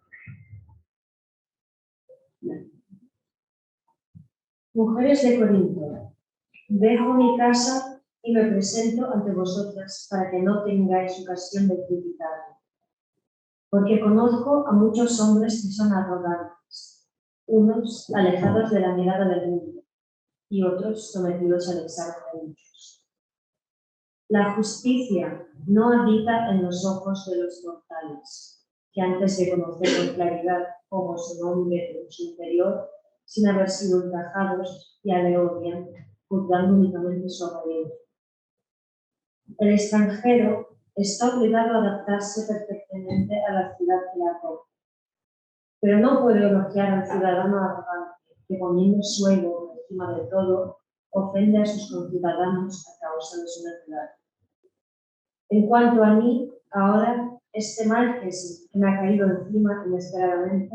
Speaker 2: Mujeres de Corinto, dejo mi casa y me presento ante vosotras para que no tengáis ocasión de criticarme. Porque conozco a muchos hombres que son arrogantes, unos alejados de la mirada del mundo y otros sometidos al examen de muchos. La justicia no habita en los ojos de los mortales, que antes de conocer con claridad cómo su nombre en su interior, sin haber sido ultrajados, ya le odian, juzgando únicamente su apariencia. El extranjero está obligado a adaptarse perfectamente a la ciudad que le acoge, pero no puede elogiar al ciudadano arrogante que, poniendo su ego por encima de todo, ofende a sus conciudadanos a causa de su necedad. En cuanto a mí, ahora, este mal que me ha caído encima inesperadamente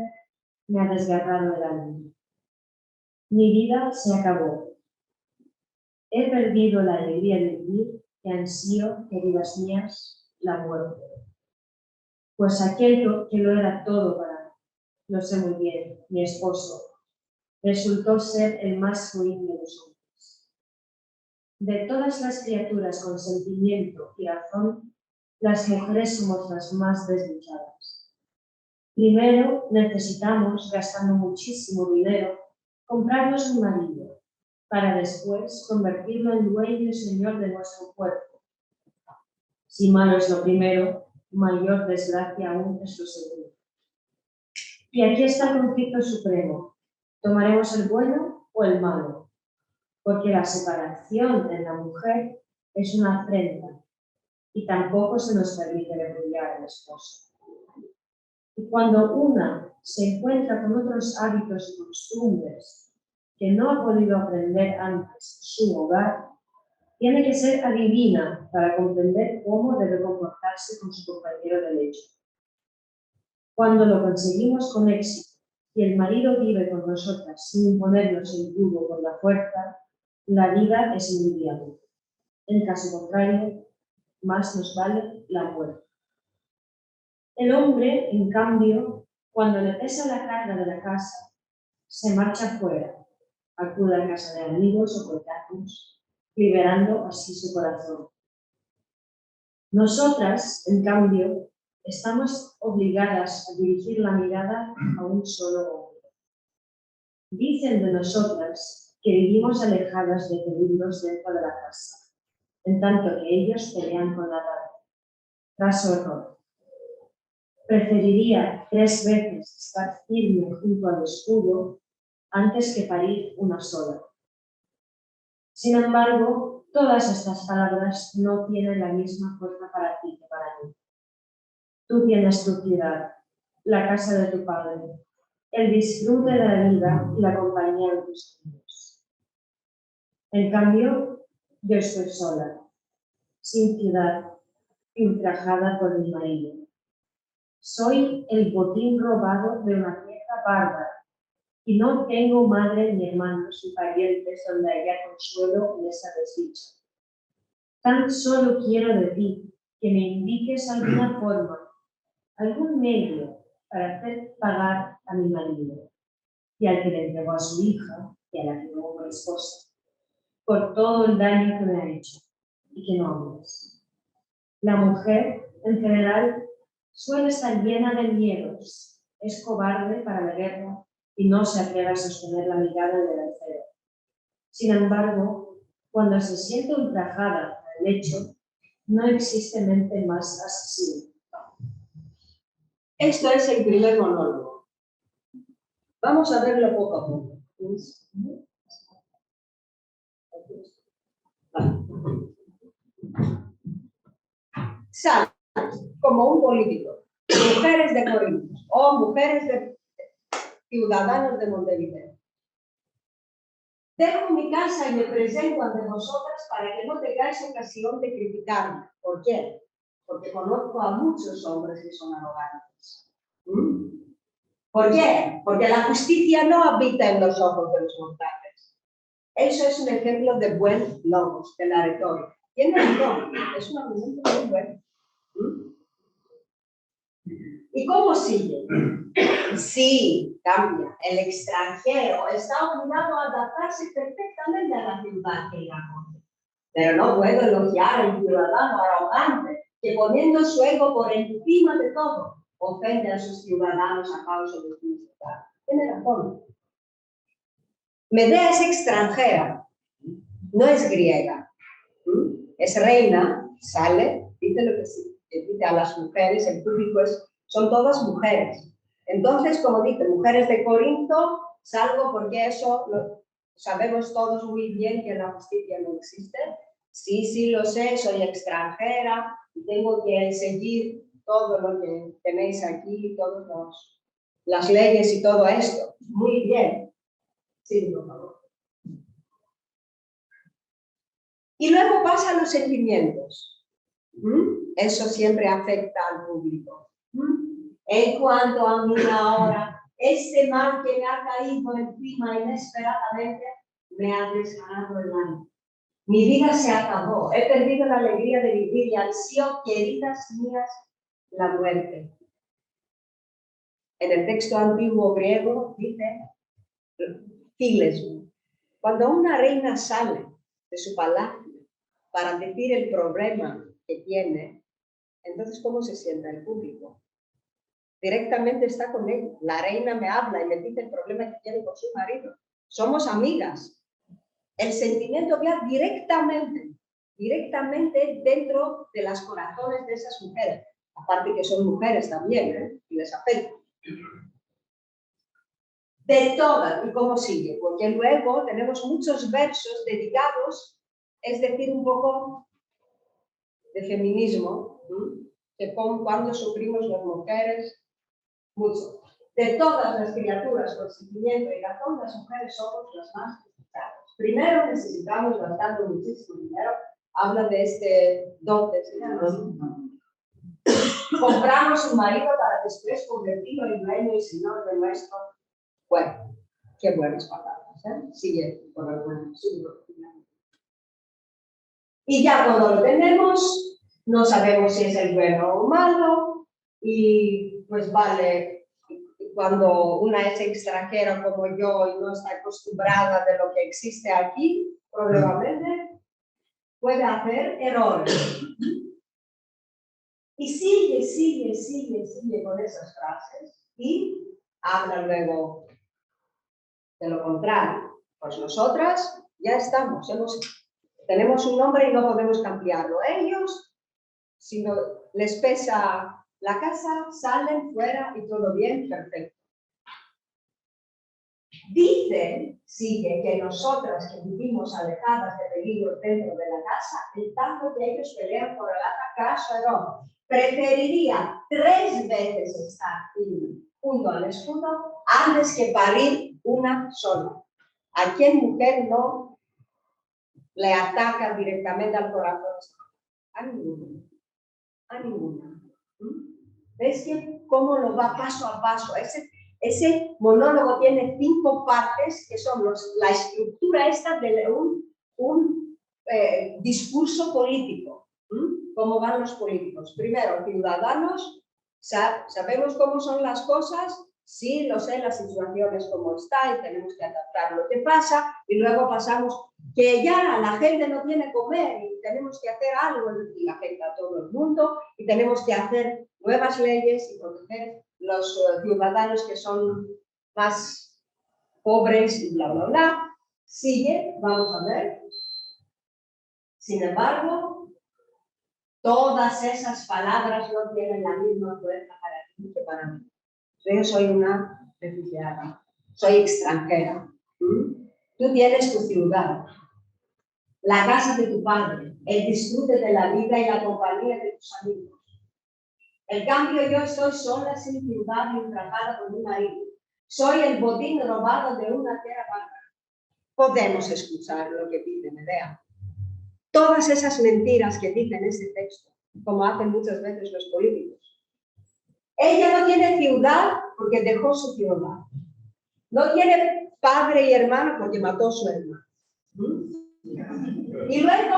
Speaker 2: me ha desgarrado el alma. Mi vida se acabó. He perdido la alegría de vivir que ansío, queridas mías, la muerte. Pues aquel que lo era todo para mí, lo sé muy bien, mi esposo, resultó ser el más ruin de los hombres. De todas las criaturas con sentimiento y razón, las mujeres somos las más desdichadas. Primero necesitamos, gastando muchísimo dinero, comprarnos un marido, para después convertirlo en dueño y señor de nuestro cuerpo. Si malo es lo primero, mayor desgracia aún es lo segundo. Y aquí está el conflicto supremo. ¿Tomaremos el bueno o el malo? Porque la separación en la mujer es una afrenta y tampoco se nos permite repudiar al esposo. Y cuando una se encuentra con otros hábitos y costumbres que no ha podido aprender antes su hogar, tiene que ser adivina para comprender cómo debe comportarse con su compañero de lecho. Cuando lo conseguimos con éxito y el marido vive con nosotras sin imponernos el yugo por la fuerza, la vida es invidiable. En caso contrario, más nos vale la muerte. El hombre, en cambio, cuando le pesa la carga de la casa, se marcha fuera, acude a casa de amigos o coetáneos, liberando así su corazón. Nosotras, en cambio, estamos obligadas a dirigir la mirada a un solo hombre. Dicen de nosotras que vivimos alejadas de peligros dentro de la casa, en tanto que ellos pelean con la daga. Craso error. Preferiría 3 veces estar firme junto al escudo antes que parir una sola. Sin embargo, todas estas palabras no tienen la misma fuerza para ti que para mí. Tú tienes tu ciudad, la casa de tu padre, el disfrute de la vida y la compañía de tus amigos. En cambio, yo estoy sola, sin ciudad y ultrajada por mi marido. Soy el botín robado de una tierra bárbara y no tengo madre ni hermanos ni parientes donde haya consuelo en esa desdicha. Tan solo quiero de ti que me indiques alguna forma, algún medio para hacer pagar a mi marido y al que le entregó a su hija y a la que luego fue esposa, por todo el daño que me ha hecho y que no ames. La mujer, en general, suele estar llena de miedos, es cobarde para la guerra y no se atreve a sostener la mirada del lancero. Sin embargo, cuando se siente ultrajada por el hecho, no existe mente más asesina.
Speaker 3: Esto es el primer monólogo. Vamos a verlo poco a poco. Sal como un político, mujeres de Corinto o mujeres de ciudadanos de Montevideo. Dejo mi casa y me presento ante vosotras para que no tengáis ocasión de criticarme. ¿Por qué? Porque conozco a muchos hombres que son arrogantes. ¿Por qué? Porque la justicia no habita en los ojos de los mortales. Eso es un ejemplo de buen logos, de la retórica. Tiene razón, es un argumento muy bueno. ¿Y cómo sigue? Sí, cambia. El extranjero está obligado a adaptarse perfectamente a la ciudad que conoce. Pero no puedo elogiar al ciudadano arrogante que poniendo su ego por encima de todo, ofende a sus ciudadanos a causa de su ciudad. Tiene razón. Medea es extranjera, no es griega. Es reina, sale, dice lo que sí, dice a las mujeres, el público son todas mujeres. Entonces, como dice, mujeres de Corinto, salgo porque eso lo sabemos todos muy bien que la justicia no existe. Sí, sí lo sé, soy extranjera y tengo que seguir todo lo que tenéis aquí, todas las leyes y todo esto. Muy bien. Sí, por favor. Y luego pasan los sentimientos. Eso siempre afecta al público. En cuanto a mí ahora, este mal que me ha caído encima inesperadamente me ha desgarrado el alma. Mi vida se acabó, he perdido la alegría de vivir y ansío, queridas mías, la muerte. En el texto antiguo griego dice, Files, cuando una reina sale de su palacio para decir el problema que tiene, entonces ¿cómo se sienta el público? Directamente está con ella. La reina me habla y me dice el problema que tiene con su marido. Somos amigas. El sentimiento va directamente dentro de los corazones de esas mujeres. Aparte que son mujeres también, y les afecta. De todas, ¿y cómo sigue? Porque luego tenemos muchos versos dedicados, es decir, un poco de feminismo, que cuando sufrimos las mujeres, mucho. De todas las criaturas con sentimiento y razón, las mujeres somos las más necesitadas. Primero necesitamos gastando muchísimo dinero. Habla de este dote. Compramos un marido para después convertirlo en dueño y señor de nuestro. Bueno, qué buenas palabras. Sigue por el bueno. Y ya cuando lo tenemos, no sabemos si es el bueno o malo. Y pues vale. Cuando una es extranjera como yo y no está acostumbrada de lo que existe aquí, probablemente puede hacer errores. Y sigue con esas frases y habla luego de lo contrario. Pues nosotras ya estamos, tenemos un nombre y no podemos cambiarlo. Ellos, si no les pesa la casa, salen fuera y todo bien, perfecto. Dicen, sigue, que nosotras que vivimos alejadas de peligro dentro de la casa, el tanto que ellos pelean por el caso no. Preferiría 3 veces estar junto al escudo antes que parir una sola. ¿A quién mujer no le ataca directamente al corazón? A ninguna. A ninguna. ¿Ves que cómo lo va paso a paso? Ese monólogo tiene 5 partes que son la estructura esta de un discurso político. ¿Cómo van los políticos? Primero, ciudadanos, sabemos cómo son las cosas, sí, lo sé, la situación es como está y tenemos que adaptar lo que pasa, y luego pasamos que ya la gente no tiene comer y tenemos que hacer algo, y la gente a todo el mundo, y tenemos que hacer nuevas leyes y proteger los ciudadanos que son más pobres y bla, bla, bla. Sigue, vamos a ver. Sin embargo, todas esas palabras no tienen la misma fuerza para ti que para mí. Yo soy una refugiada. soy extranjera. Tú tienes tu ciudad, la casa de tu padre, el disfrute de la vida y la compañía de tus amigos. En cambio, yo estoy sola, sin ciudad y ultrajada con un marido. Soy el botín robado de una tierra bárbara. Podemos escuchar lo que pide Medea. Todas esas mentiras que dicen ese texto, como hacen muchas veces los políticos. Ella no tiene ciudad porque dejó su ciudad. No tiene padre y hermano porque mató a su hermano. Y luego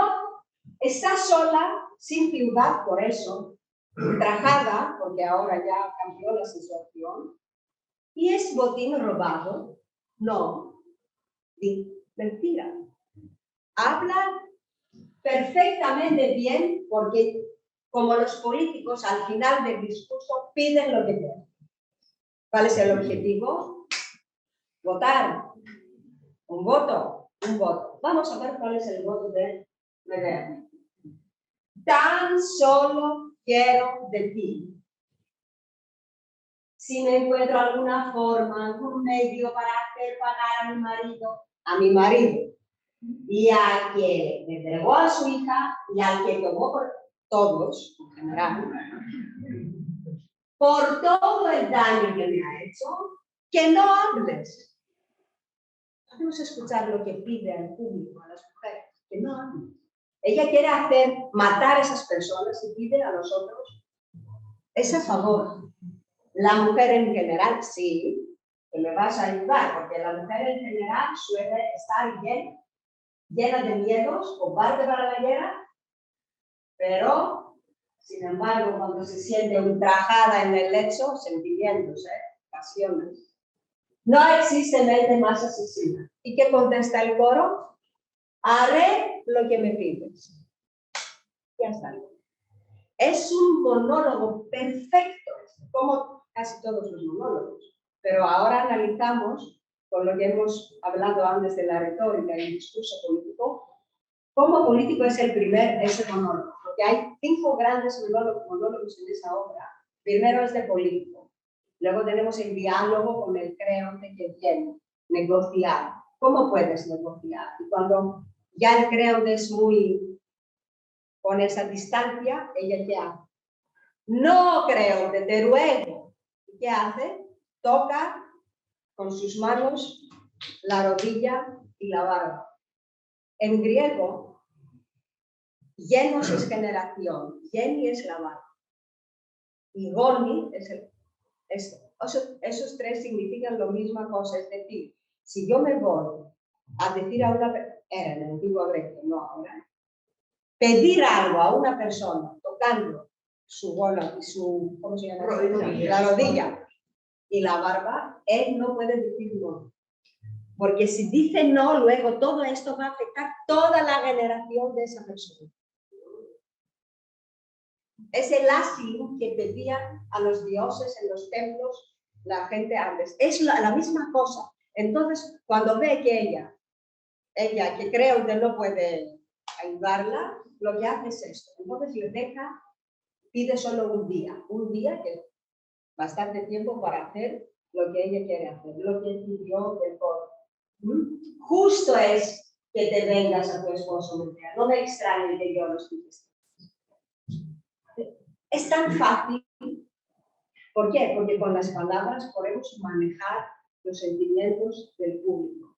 Speaker 3: está sola, sin ciudad, por eso, ultrajada, porque ahora ya cambió la situación, y es botín robado. No, mentira. Habla perfectamente bien porque, como los políticos, al final del discurso piden lo que quieren. ¿Cuál es el objetivo? Votar. Un voto. Vamos a ver cuál es el voto de Medea. Tan solo quiero de ti. Si me encuentro alguna forma, algún medio para hacer pagar a mi marido, y a quien le entregó a su hija, y al que tomó por todos, en general, por todo el daño que me ha hecho, que no hables. Podemos escuchar lo que pide al público, a las mujeres, que no hables. Ella quiere matar a esas personas y pide a nosotros, es a favor. La mujer en general, sí, que me vas a ayudar, porque la mujer en general suele estar llena de miedos, cobarde para la guerra, pero, sin embargo, cuando se siente ultrajada en el lecho, sentimientos, pasiones. No existe mente más asesina. ¿Y qué contesta el coro? Haré lo que me pides. Ya está. Es un monólogo perfecto, como casi todos los monólogos. Pero ahora analizamos, con lo que hemos hablado antes de la retórica y el discurso político, cómo político es ese monólogo. Porque hay 5 grandes monólogos en esa obra. Primero es de político. Luego tenemos el diálogo con el creonte que viene, negociar. ¿Cómo puedes negociar? Y cuando ya el creonte es con esa distancia, ella ¿qué hace? No, creonte, te ruego. ¿Y qué hace? Toca con sus manos la rodilla y la barba. En griego, llenos es generación, yeni es la barba. Y goni es esos 3 significan la misma cosa, es decir, si yo me voy a decir a una persona, era en el antiguo greco, no ahora, pedir algo a una persona tocando su bola y su, ¿cómo se llama? La rodilla y la barba, él no puede decir no. Porque si dice no, luego todo esto va a afectar toda la generación de esa persona. Es el asilo que pedían a los dioses en los templos la gente antes. Es la misma cosa. Entonces, cuando ve que ella que creo que no puede ayudarla, lo que hace es esto. Entonces le pide solo un día que es bastante tiempo para hacer lo que ella quiere hacer, lo que pidió del coro. Justo es que te vengas a tu esposo, Medea. No me extrañe que yo los pides. Es tan fácil. ¿Por qué? Porque con las palabras podemos manejar los sentimientos del público.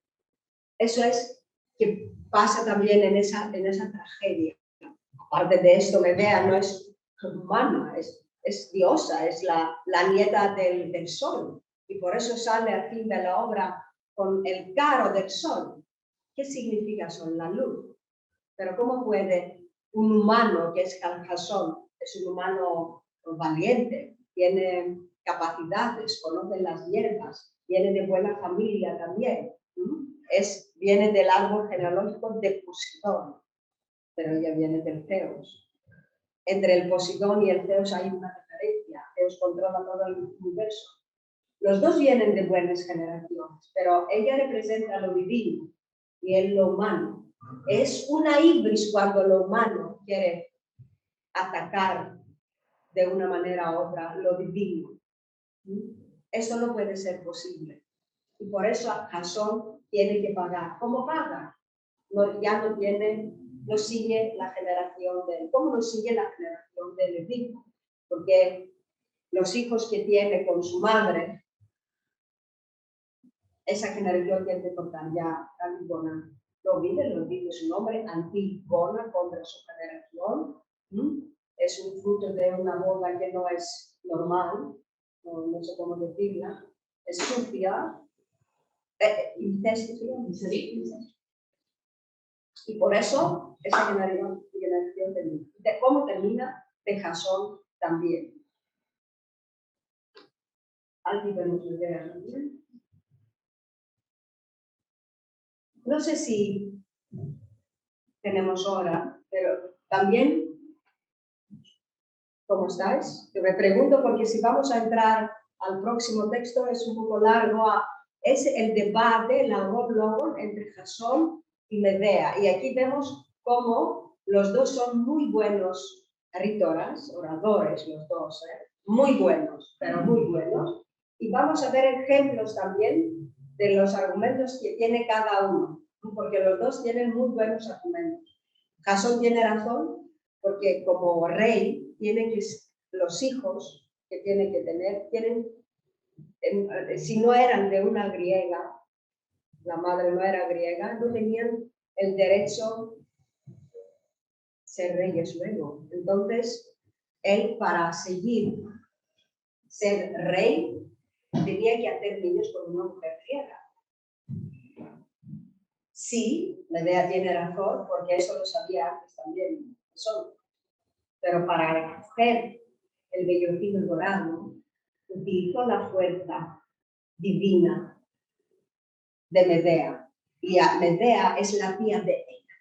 Speaker 3: Eso es que pasa también en esa tragedia. Aparte de esto, Medea no es humana, es diosa, es la nieta del sol. Y por eso sale al fin de la obra con el caro del sol. ¿Qué significa sol? La luz. Pero ¿cómo puede un humano que es Carcasón, es un humano valiente, tiene capacidades, conoce las hierbas, viene de buena familia también, viene del árbol genealógico de Posidón, pero ella viene del Zeus. Entre el Posidón y el Zeus hay una diferencia. Zeus controla todo el universo. Los dos vienen de buenas generaciones, pero ella representa lo divino y él lo humano. Es una hibris cuando lo humano quiere atacar de una manera u otra lo divino. Eso no puede ser posible. Y por eso Jasón tiene que pagar. ¿Cómo paga? Ya no sigue la generación de... ¿Cómo no sigue la generación de Leví? Porque los hijos que tiene con su madre, esa generación tiene que contar ya Antígona. Lo vive su nombre, Antígona, contra su generación. Es un fruto de una boda que no es normal, no sé cómo decirla, es sucia, incesto. Y por eso esa generación de cómo termina de Jasón también. Aquí vemos la idea también. No sé si tenemos hora, pero también, ¿cómo estáis? Yo me pregunto porque si vamos a entrar al próximo texto es un poco largo. Es el debate, la Logon entre Jasón y Medea. Y aquí vemos cómo los dos son muy buenos oradores los dos, muy buenos, pero muy buenos. Y vamos a ver ejemplos también de los argumentos que tiene cada uno, porque los dos tienen muy buenos argumentos. Jasón tiene razón, porque como rey, los hijos que tiene que tener, si no eran de una griega, la madre no era griega, no tenían el derecho a ser reyes luego. Entonces, él para seguir ser rey, tenía que hacer niños con una mujer griega. Sí, Medea tiene razón, porque eso lo sabía antes también. Pero para coger el vellocino dorado, utilizó la fuerza divina de Medea. Y Medea es la tía de Hécata.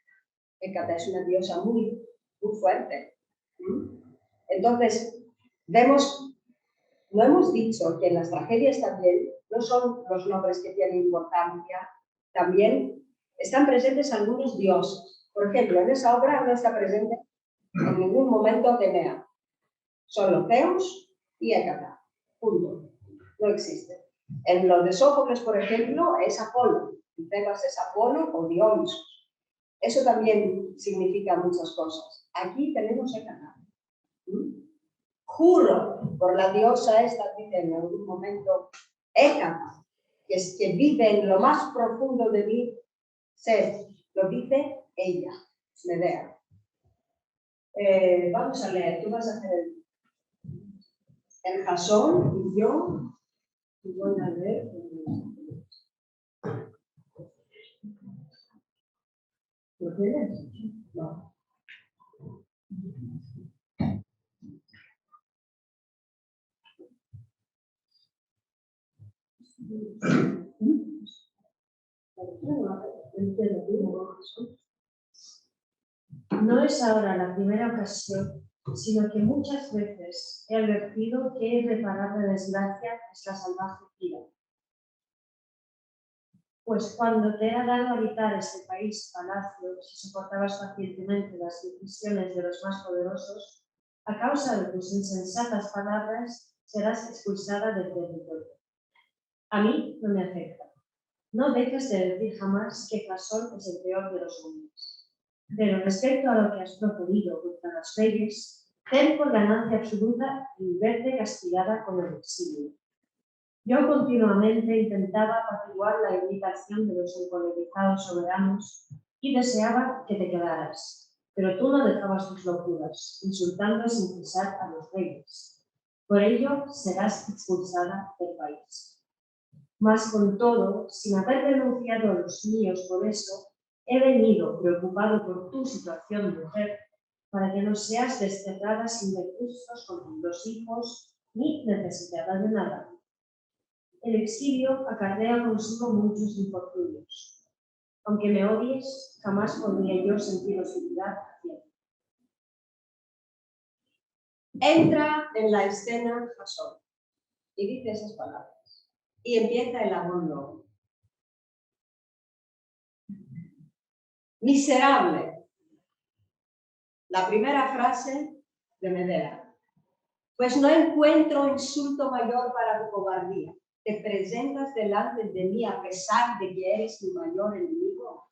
Speaker 3: Hécata es una diosa muy, muy fuerte. Entonces, no hemos dicho que en las tragedias también no son los nombres que tienen importancia, también están presentes algunos dioses. Por ejemplo, en esa obra no está presente en ningún momento Atenea. Solo Zeus y Hécata. Punto. No existe. En los de Sófocles, por ejemplo, es Apolo. En Tebas es Apolo o Dionisos. Eso también significa muchas cosas. Aquí tenemos Hécata. Juro por la diosa esta, dice en algún momento, Hécata, que vive en lo más profundo de mi ser. Lo dice ella, Medea. Vamos a leer. Tú vas a hacer el Jasón y yo voy a leer. ¿Lo tienes? No.
Speaker 2: No es ahora la primera ocasión, sino que muchas veces he advertido que irreparable desgracia es la salvaje vida. Pues cuando te era dado habitar este país palacio, si soportabas pacientemente las decisiones de los más poderosos, a causa de tus insensatas palabras serás expulsada del territorio. A mí no me afecta. No dejes de decir jamás que Jasón es el peor de los hombres. Pero respecto a lo que has procedido contra los reyes, ten por ganancia absoluta y verte castigada con el exilio. Yo continuamente intentaba apaciguar la irritación de los encolerizados soberanos y deseaba que te quedaras, pero tú no dejabas tus locuras, insultando sin cesar a los reyes. Por ello serás expulsada del país. Mas con todo, sin haber renunciado a los míos por eso, he venido preocupado por tu situación de mujer, para que no seas desterrada sin recursos con tus dos hijos, ni necesitada de nada. El exilio acarrea consigo muchos infortunios. Aunque me odies, jamás podría yo sentir hostilidad hacia ti.
Speaker 3: Entra en la escena Jasón y dice esas palabras. Y empieza el abono. Miserable. La primera frase de Medea. Pues no encuentro insulto mayor para tu cobardía. te presentas delante de mí a pesar de que eres mi mayor enemigo.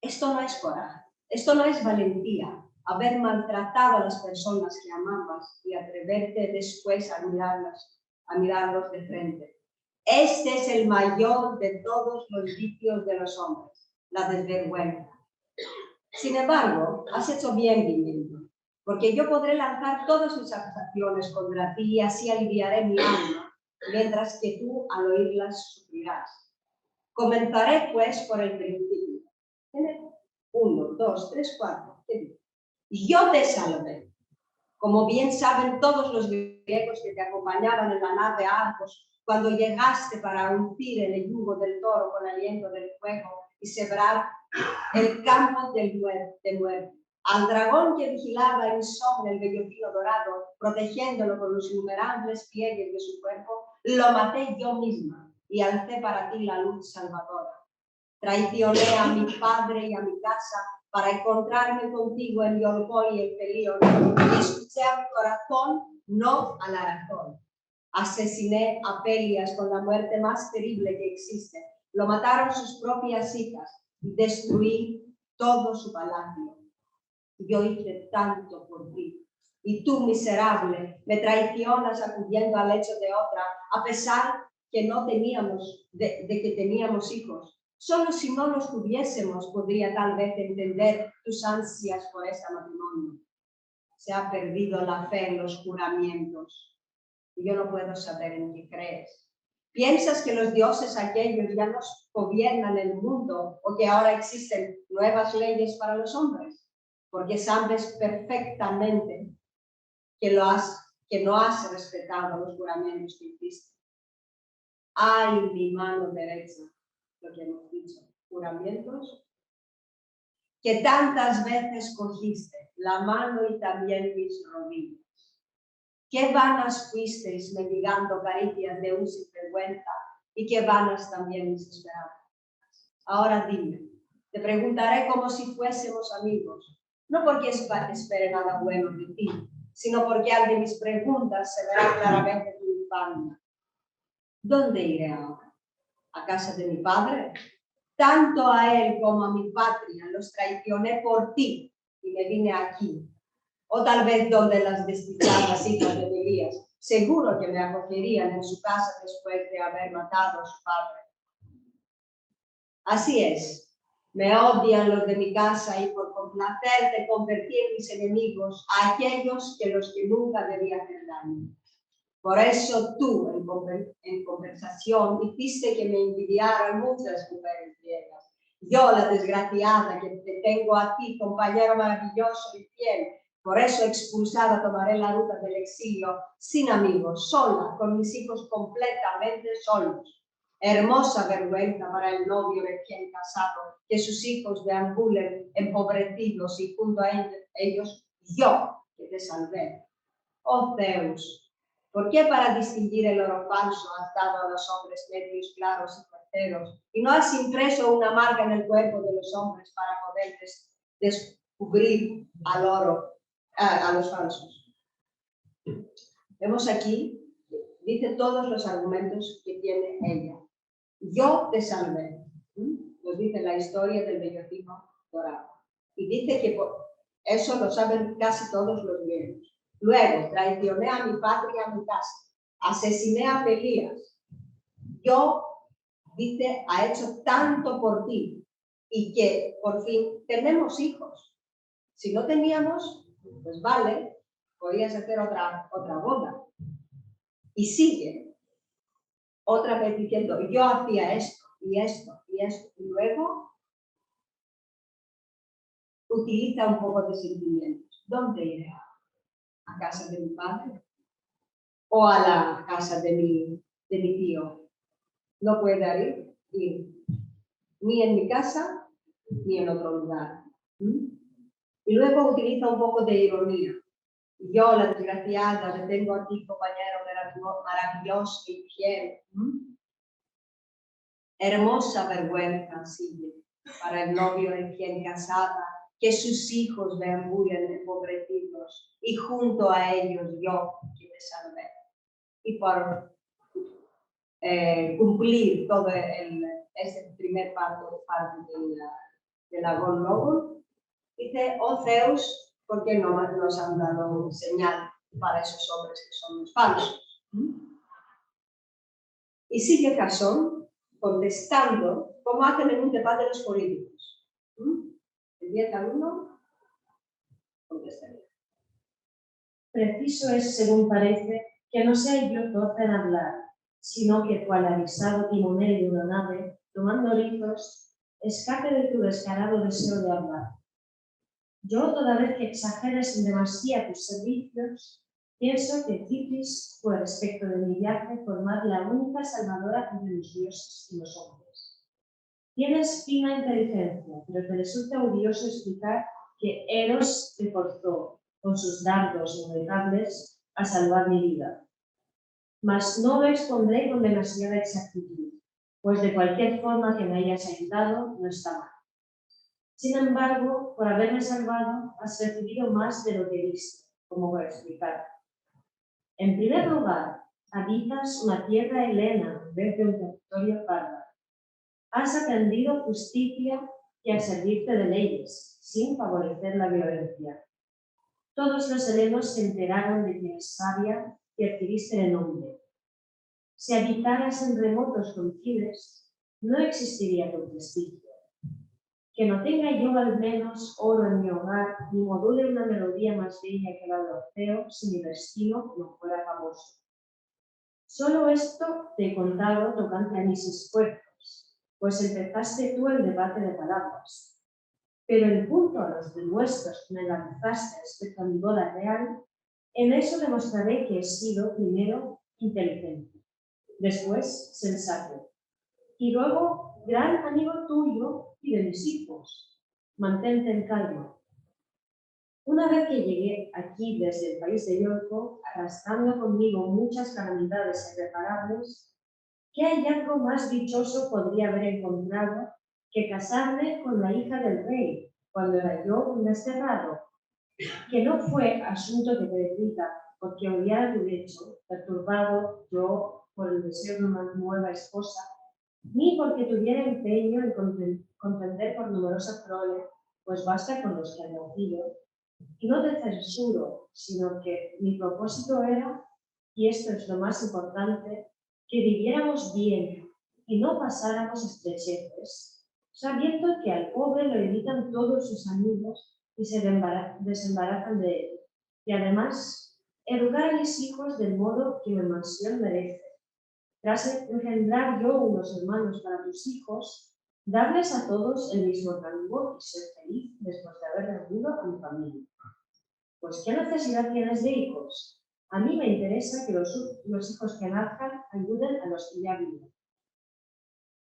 Speaker 3: Esto no es coraje, esto no es valentía, haber maltratado a las personas que amabas y atreverte después a mirarlos de frente. Este es el mayor de todos los vicios de los hombres, la desvergüenza. Sin embargo, has hecho bien viniendo, porque yo podré lanzar todas mis acusaciones contra ti y así aliviaré mi alma, mientras que tú al oírlas sufrirás. Comenzaré pues por el principio. 1, 2, 3, 4. Yo te salvé. Como bien saben todos los griegos que te acompañaban en la nave Argos, cuando llegaste para hundir en el yugo del toro con aliento del fuego y sembrar el campo de muerte. Al dragón que vigilaba insomne el vellocino dorado, protegiéndolo con los innumerables pliegues de su cuerpo, lo maté yo misma y alcé para ti la luz salvadora. Traicioné a mi padre y a mi casa para encontrarme contigo en Yorgol y el Pelión, y escuché a mi corazón, no a la razón. Asesiné a Pelias con la muerte más terrible que existe. Lo mataron sus propias hijas y destruí todo su palacio. Yo hice tanto por ti. Y tú, miserable, me traicionas acudiendo al lecho de otra, a pesar que no teníamos, de que teníamos hijos. Solo si no los tuviésemos podría tal vez entender tus ansias por ese matrimonio. Se ha perdido la fe en los juramentos. Y yo no puedo saber en qué crees. ¿Piensas que los dioses aquellos ya nos gobiernan el mundo o que ahora existen nuevas leyes para los hombres? Porque sabes perfectamente que no has respetado los juramentos que hiciste. Ay, mi mano derecha, lo que hemos dicho, juramentos que tantas veces cogiste, la mano y también mis rodillas. Qué vanas fuisteis mendigando caricias de un sinvergüenza y qué vanas también mis esperanzas. Ahora dime, te preguntaré como si fuésemos amigos, no porque espere nada bueno de ti, sino porque al de mis preguntas se verá claramente tu infamia. ¿Dónde iré ahora? ¿A casa de mi padre? Tanto a él como a mi patria los traicioné por ti y me vine aquí. O tal vez donde las desdichadas hijas de Elías, seguro que me acogerían en su casa después de haber matado a su padre. Así es, me odian los de mi casa y por complacerte convertí en mis enemigos a aquellos que nunca debía hacer daño. Por eso tú, en conversación, hiciste que me envidiaran muchas mujeres griegas. Yo, la desgraciada, que te tengo a ti, compañero maravilloso y fiel, por eso expulsada tomaré la ruta del exilio, sin amigos, sola, con mis hijos completamente solos. Hermosa vergüenza para el novio recién casado, que sus hijos deambulen empobrecidos y junto a ellos yo, que te salvé. Oh Zeus, ¿por qué para distinguir el oro falso has dado a los hombres medios claros y certeros y no has impreso una marca en el cuerpo de los hombres para poder descubrir al oro? A los falsos. Vemos aquí, dice todos los argumentos que tiene ella. Yo te salvé. Nos dice la historia del vellocino dorado. Y dice que eso lo saben casi todos los griegos. Luego, traicioné a mi patria y a mi casa. Asesiné a Pelías. Yo, dice, ha hecho tanto por ti y que por fin tenemos hijos. Si no teníamos, pues vale, podías hacer otra boda. Y sigue otra vez diciendo, yo hacía esto y esto y esto. Y luego utiliza un poco de sentimientos. ¿Dónde iré? ¿A casa de mi padre? ¿O a la casa de mi tío? No puede ir ni en mi casa ni en otro lugar. Y luego utiliza un poco de ironía. Yo, la desgraciada, te tengo a ti, compañero maravilloso y fiel. Hermosa vergüenza sigue para el novio recién casada, que sus hijos deambulen empobrecidos y junto a ellos yo que te salvé. Y por cumplir todo este primer parte de la Von Logo. Dice, oh Zeus, ¿por qué no nos han dado señal para esos hombres que son los falsos? Y sigue Jasón contestando cómo hacen en un debate los políticos. Empieza uno, contesta.
Speaker 2: Preciso es, según parece, que no sea yo torpe en hablar, sino que cual avisado timonel de una nave, tomando rizos, escape de tu descarado deseo de hablar. Yo, toda vez que exageres en demasía tus servicios, pienso que Citis fue, respecto de mi viaje, formar la única salvadora entre los dioses y los hombres. Tienes fina inteligencia, pero te resulta odioso explicar que Eros te forzó, con sus dardos inevitables, a salvar mi vida. Mas no lo expondré con demasiada exactitud, pues de cualquier forma que me hayas ayudado, no está mal. Sin embargo, por haberme salvado, has recibido más de lo que diste, como voy a explicar. En primer lugar, habitas una tierra helena en vez de un territorio bárbaro. Has aprendido justicia y a servirte de leyes, sin favorecer la violencia. Todos los helenos se enteraron de que eres sabia y adquiriste el nombre. Si habitaras en remotos confines, no existiría tu prestigio. Que no tenga yo al menos oro en mi hogar, ni module una melodía más bella que la de Orfeo, si mi destino no fuera famoso. Solo esto te he contado tocante a mis esfuerzos, pues empezaste tú el debate de palabras. Pero en punto a los denuestos que me lanzaste respecto a mi boda real, en eso demostraré que he sido, primero, inteligente, después, sensato, y luego, gran amigo tuyo y de mis hijos. Mantente en calma. Una vez que llegué aquí desde el país de Iolco, arrastrando conmigo muchas calamidades irreparables, ¿qué hallazgo más dichoso podría haber encontrado que casarme con la hija del rey, cuando era yo un desterrado? Que no fue asunto que te decida, porque odiara tu lecho, perturbado yo por el deseo de una nueva esposa, ni porque tuviera empeño en contender por numerosa prole, pues basta con los que han nacido. Y no te censuro, sino que mi propósito era, y esto es lo más importante, que viviéramos bien y no pasáramos estrecheces, sabiendo que al pobre lo imitan todos sus amigos y se desembarazan de él. Y además, educar a mis hijos del modo que mi mansión merece. Tras engendrar yo unos hermanos para tus hijos, darles a todos el mismo rango y ser feliz después de haber reunido a mi familia. Pues, ¿qué necesidad tienes de hijos? A mí me interesa que los hijos que nazcan ayuden a los que ya viven.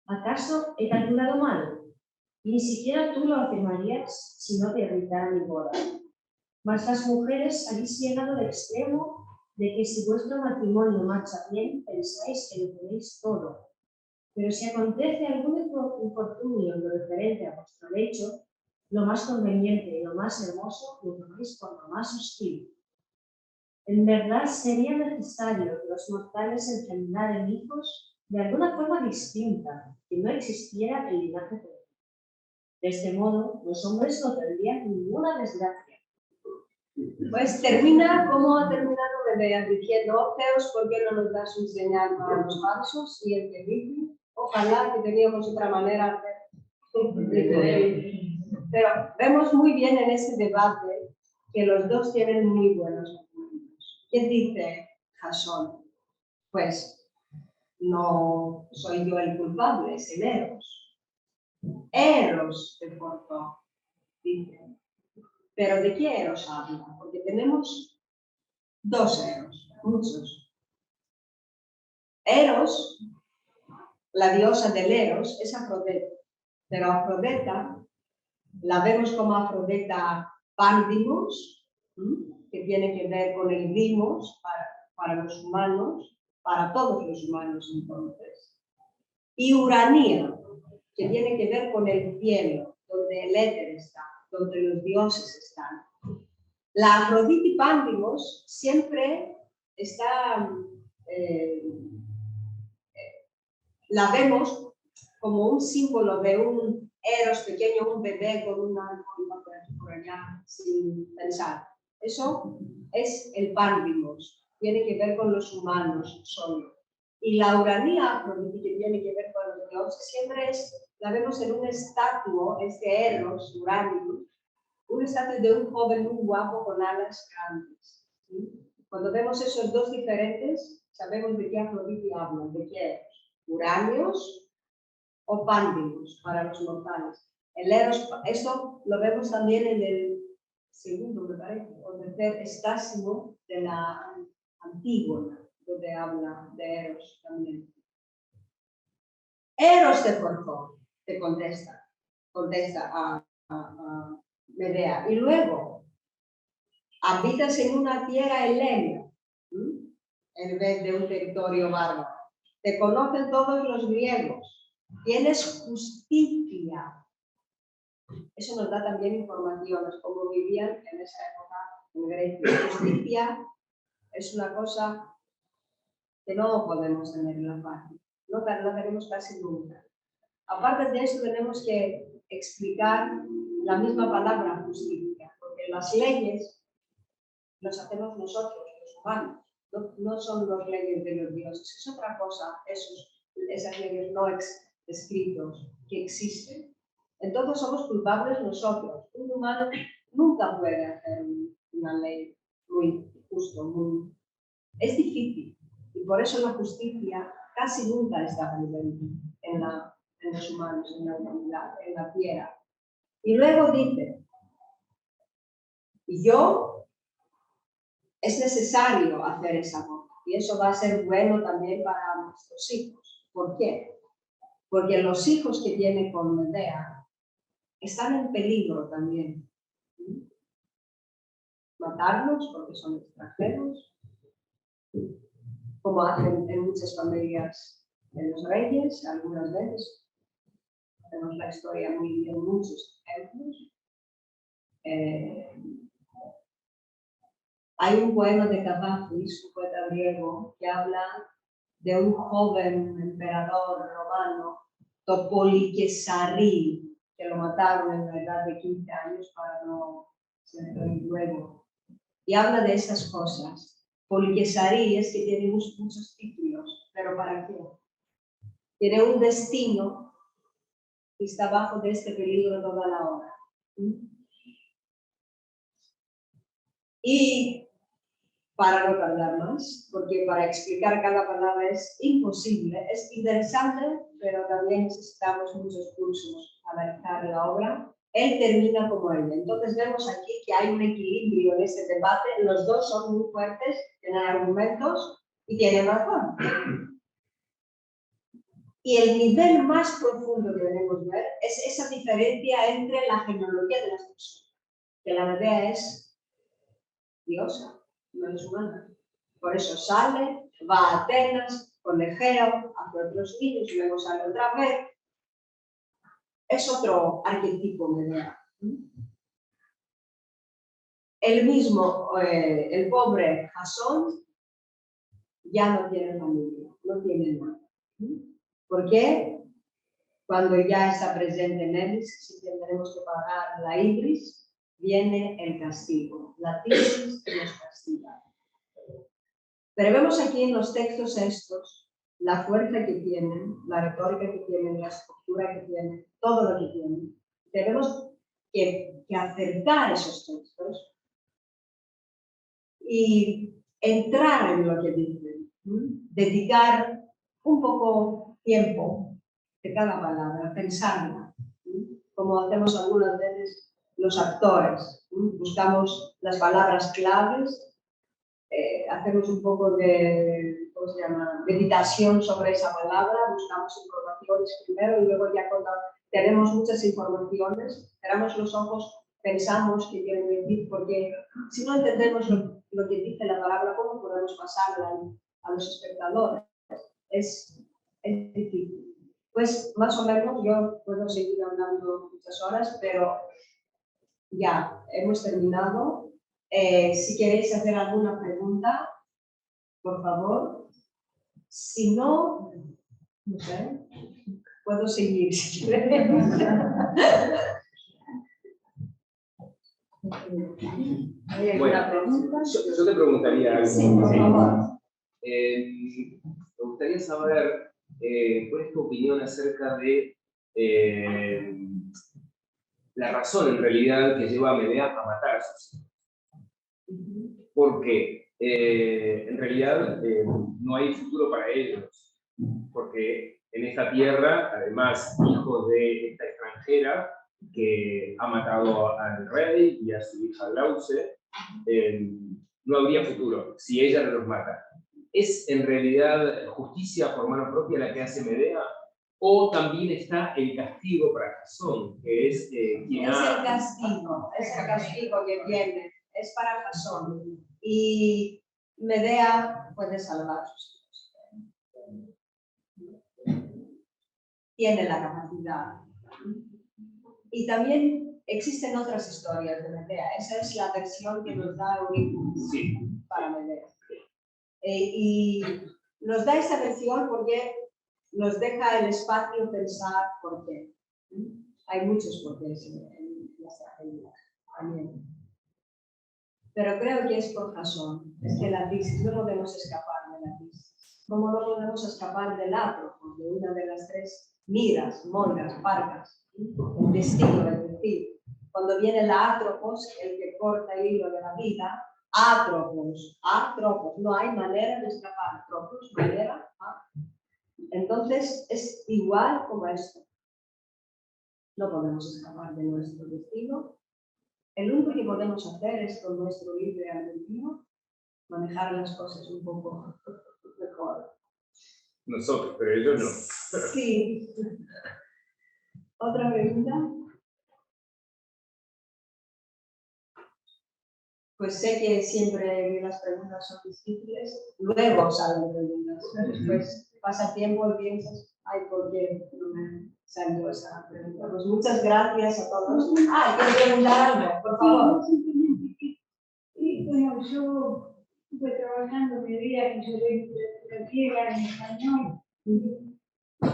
Speaker 2: ¿Acaso he calculado mal? Ni siquiera tú lo afirmarías si no te irritara mi boda. Mas las mujeres habéis llegado al extremo de que si vuestro matrimonio marcha bien, pensáis que lo tenéis todo. Pero si acontece algún infortunio en lo referente a vuestro lecho, lo más conveniente y lo más hermoso lo tomáis por lo más hostil. En verdad sería necesario que los mortales engendraran hijos de alguna forma distinta, que no existiera el linaje perfecto. De este modo, los hombres no tendrían ninguna desgracia.
Speaker 3: Pues termina como ha terminado Medea, diciendo, Zeus, ¿por qué no nos das un señal para los falsos? Y el que dice, ojalá que teníamos otra manera de... Pero vemos muy bien en ese debate que los dos tienen muy buenos argumentos. ¿Qué dice Jasón? Pues no soy yo el culpable, es el Eros. Eros te forzó, dice. ¿Pero de qué Eros habla? Porque tenemos dos Eros, muchos. Eros, la diosa del Eros, es Afrodita. Pero Afrodita la vemos como Afrodita Pandimos, que tiene que ver con el dimos para los humanos, para todos los humanos entonces. Y Urania, que tiene que ver con el cielo, donde el éter está, donde los dioses están. La Afrodita Pandimos siempre está la vemos como un símbolo de un eros pequeño, un bebé con una por allá, sin pensar. Eso es el Pandimos, tiene que ver con los humanos solo. Y la Uranía, que tiene que ver con los dioses, siempre la vemos en un estatuo, este Eros, Uranio, un estatua de un joven muy guapo con alas grandes. ¿Sí? Cuando vemos esos dos diferentes, sabemos de qué Afrodite habla, de qué Uranios o Pandimos para los mortales. El Eros, esto lo vemos también en el segundo, me parece, o tercer Estásimo de la Antígona, donde habla de Eros también. Eros te forjó, te contesta a Medea. Y luego, habitas en una tierra helena, en vez de un territorio bárbaro. Te conocen todos los griegos. Tienes justicia. Eso nos da también informaciones, cómo vivían en esa época en Grecia. Justicia es una cosa que no podemos tener en la página. No la tenemos casi nunca. Aparte de eso, tenemos que explicar la misma palabra justicia, porque las leyes las hacemos nosotros, los humanos, no son las leyes de los dioses, es otra cosa, esas leyes no escritos que existen. Entonces somos culpables nosotros. Un humano nunca puede hacer una ley muy justa, es difícil. Y por eso la justicia casi nunca está presente en los humanos, en la humanidad, en la tierra. Y luego dice, es necesario hacer esa boda. Y eso va a ser bueno también para nuestros hijos. ¿Por qué? Porque los hijos que vienen con Medea están en peligro también. Matarlos porque son extranjeros, como hacen en muchas familias de los reyes, algunas veces. Tenemos la historia muy bien, muchos ejemplos. Hay un poema de Cavafis, un poeta griego, que habla de un joven emperador romano, Topoliquesarrí, que lo mataron en la edad de 15 años para no ser luego. Y habla de esas cosas. Poliquesarrí es que tiene muchos títulos, pero ¿para qué? Tiene un destino que está bajo de este peligro toda la hora. Y para no tardar más, porque para explicar cada palabra es imposible, es interesante, pero también necesitamos muchos cursos para analizar la obra. Él termina como ella. Entonces vemos aquí que hay un equilibrio en este debate, los dos son muy fuertes, tienen argumentos y tienen razón. Y el nivel más profundo que debemos ver es esa diferencia entre la genealogía de las personas, que la Medea es diosa, no es humana. Por eso sale, va a Atenas con Egeo, hace otros niños y luego sale otra vez. Es otro arquetipo Medea. El mismo, el pobre Jasón, ya no tiene familia, no tiene nada. ¿Por qué? Cuando ya está presente Nelis, si tenemos que pagar la Ibris, viene el castigo. La Ibris nos castiga. Pero vemos aquí en los textos estos la fuerza que tienen, la retórica que tienen, la estructura que tienen, todo lo que tienen. Tenemos que acercar esos textos y entrar en lo que dicen, dedicar un poco tiempo de cada palabra, pensarla, como hacemos algunas veces los actores. Buscamos las palabras claves, hacemos un poco de, ¿cómo se llama?, meditación sobre esa palabra, buscamos informaciones primero y luego ya cuando tenemos muchas informaciones, cerramos los ojos, pensamos qué quiere decir, porque si no entendemos lo que dice la palabra, ¿cómo podemos pasarla a los espectadores? Es difícil. Pues más o menos yo puedo seguir hablando muchas horas, pero ya hemos terminado. Si queréis hacer alguna pregunta, por favor. Si no, No sé. Puedo seguir si quieres. ¿Hay alguna pregunta?
Speaker 4: Yo te preguntaría algo.
Speaker 3: Sí, por favor.
Speaker 4: Me gustaría saber cuál es tu opinión acerca de la razón en realidad que lleva a Medea a matar a sus hijos. Porque en realidad no hay futuro para ellos. Porque en esta tierra, además, hijos de esta extranjera que ha matado al rey y a su hija Glauce, no habría futuro si ella no los mata. ¿Es en realidad justicia por mano propia la que hace Medea? ¿O también está el castigo para Jasón, que es quien
Speaker 3: Es
Speaker 4: ha...
Speaker 3: el castigo que viene, es para Jasón. Y Medea puede salvar a sus hijos. Tiene la capacidad. Y también existen otras historias de Medea. Esa es la versión que nos da Eurípides para Medea. Y nos da esa versión porque nos deja el espacio pensar por qué. Hay muchos porqués en las tragedias también. Pero creo que es por Jasón. Es que la crisis, no podemos escapar de la crisis. ¿Cómo no podemos escapar del Atropos, de una de las tres miras, moiras, parcas? El destino, es decir, cuando viene el Atropos, el que corta el hilo de la vida, Atropos, no hay manera de escapar. Atropos, manera. Entonces es igual como esto. No podemos escapar de nuestro destino. El único que podemos hacer es con nuestro libre albedrío manejar las cosas un poco mejor.
Speaker 4: Nosotros, pero ellos no.
Speaker 3: Sí. ¿Otra pregunta? Pues sé que siempre las preguntas son difíciles, luego salen preguntas. Después pasa tiempo y piensas, ay, ¿por qué no me salió esa pregunta? Pues muchas gracias a todos. ¿Quieres preguntar algo? Por favor.
Speaker 5: Sí, simplemente bueno, yo estuve trabajando Medea, que yo leí la griega en español.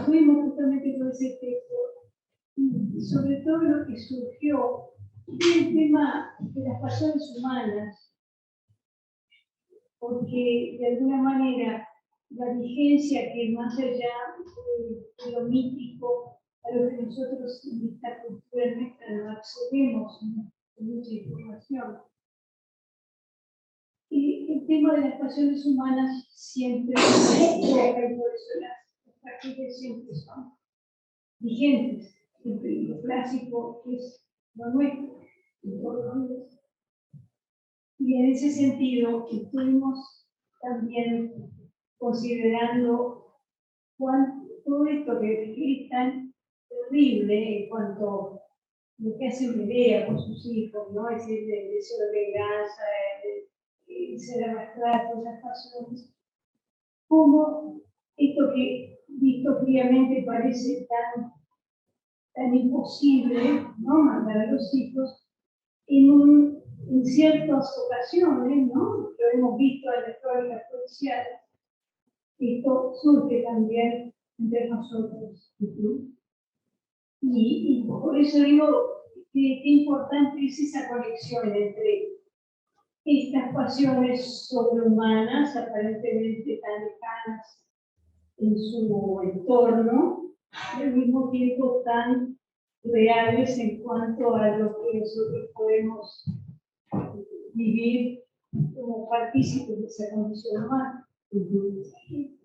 Speaker 5: Fuimos justamente con ese texto. Y sobre todo lo que surgió el tema de las pasiones humanas, porque de alguna manera la vigencia que más allá de lo mítico, a lo que nosotros en esta cultura nuestra no accedemos con mucha información. Y el tema de las pasiones humanas siempre toca, y por eso las tragedias siempre son vigentes. Lo clásico es lo nuestro, todos los días. Y en ese sentido, estuvimos también considerando todo esto que es tan terrible en cuanto a lo que hace Medea con sus hijos, ¿no? Es decir, el deseo de venganza, ser arrastrada por esas pasiones. Como esto que visto fríamente parece tan imposible, ¿no? Mandar a los hijos en ciertas ocasiones, ¿no? Lo hemos visto en las crónicas policiales. Esto surge también entre nosotros. Y por eso digo que qué importante es esa conexión entre estas pasiones sobrehumanas, aparentemente tan lejanas en su entorno, y al mismo tiempo tan reales en cuanto a lo que nosotros podemos vivir como partícipes de esa condición humana.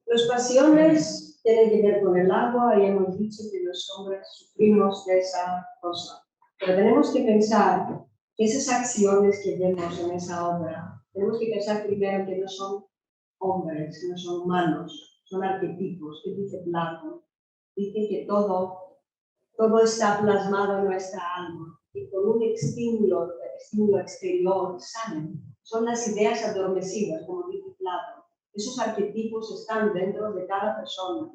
Speaker 3: Las pasiones tienen que ver con el agua y hemos dicho que los hombres sufrimos de esa cosa. Pero tenemos que pensar que esas acciones que vemos en esa obra, tenemos que pensar primero que no son hombres, que no son humanos, son arquetipos, que dice Platón. Dice que todo está plasmado en nuestra alma y con un estímulo exterior sano. Son las ideas adormecidas, como dice Platón. Esos arquetipos están dentro de cada persona.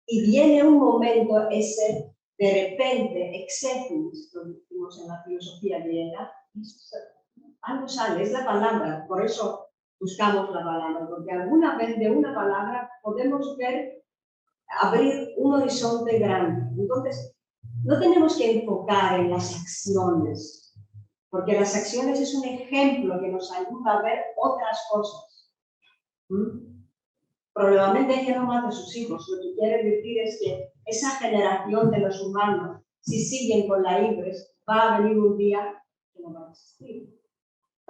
Speaker 3: Y viene un momento ese, de repente, exegesis, lo decimos en la filosofía griega, algo sale, es la palabra, por eso buscamos la palabra, porque alguna vez de una palabra podemos ver, abrir un horizonte grande. Entonces, no tenemos que enfocar en las acciones, porque las acciones es un ejemplo que nos ayuda a ver otras cosas. Probablemente hay que no mate a sus hijos. Lo que quiere decir es que esa generación de los humanos, si siguen con la IBRES, va a venir un día que no va a existir.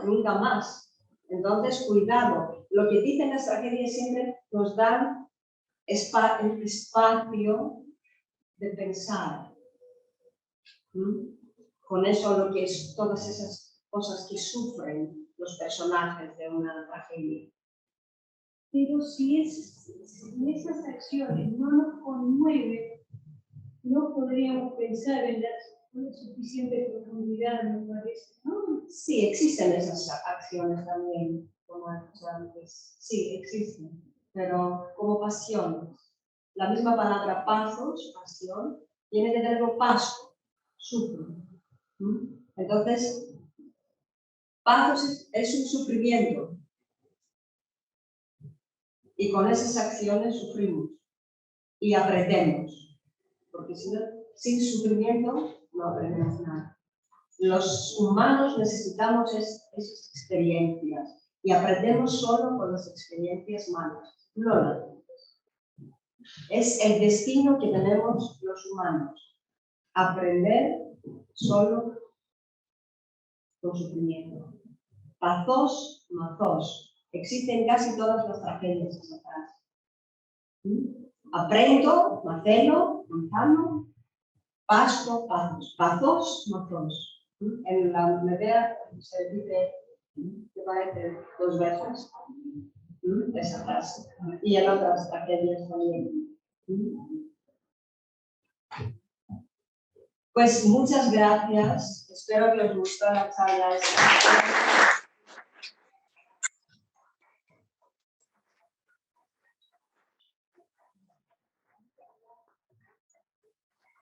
Speaker 3: Nunca más. Entonces, cuidado. Lo que dicen las tragedias siempre nos dan espacio de pensar. Con eso lo que es todas esas cosas que sufren los personajes de una tragedia.
Speaker 5: Pero si esas acciones no nos conmueven, no podríamos pensar en la suficiente profundidad, me parece, ¿no?
Speaker 3: Sí, existen esas acciones también, como antes. Sí, existen, pero como pasiones. La misma palabra pasos, pasión, viene del verbo paso, sufro. Entonces, pasos es un sufrimiento. Y con esas acciones sufrimos y aprendemos. Porque si no, sin sufrimiento no aprendemos nada. Los humanos necesitamos esas experiencias y aprendemos solo con las experiencias malas, no las buenas. Es el destino que tenemos los humanos, aprender solo con sufrimiento. Pazos, mazos. Existen casi todas las tragedias esa frase. Aprendo, macelo, manzano, pasto, pazos. Pazos, mazos. En la Medea se dice, me parece, 2 veces esa frase. Y en otras tragedias también. Pues muchas gracias. Espero que os gustó la charla.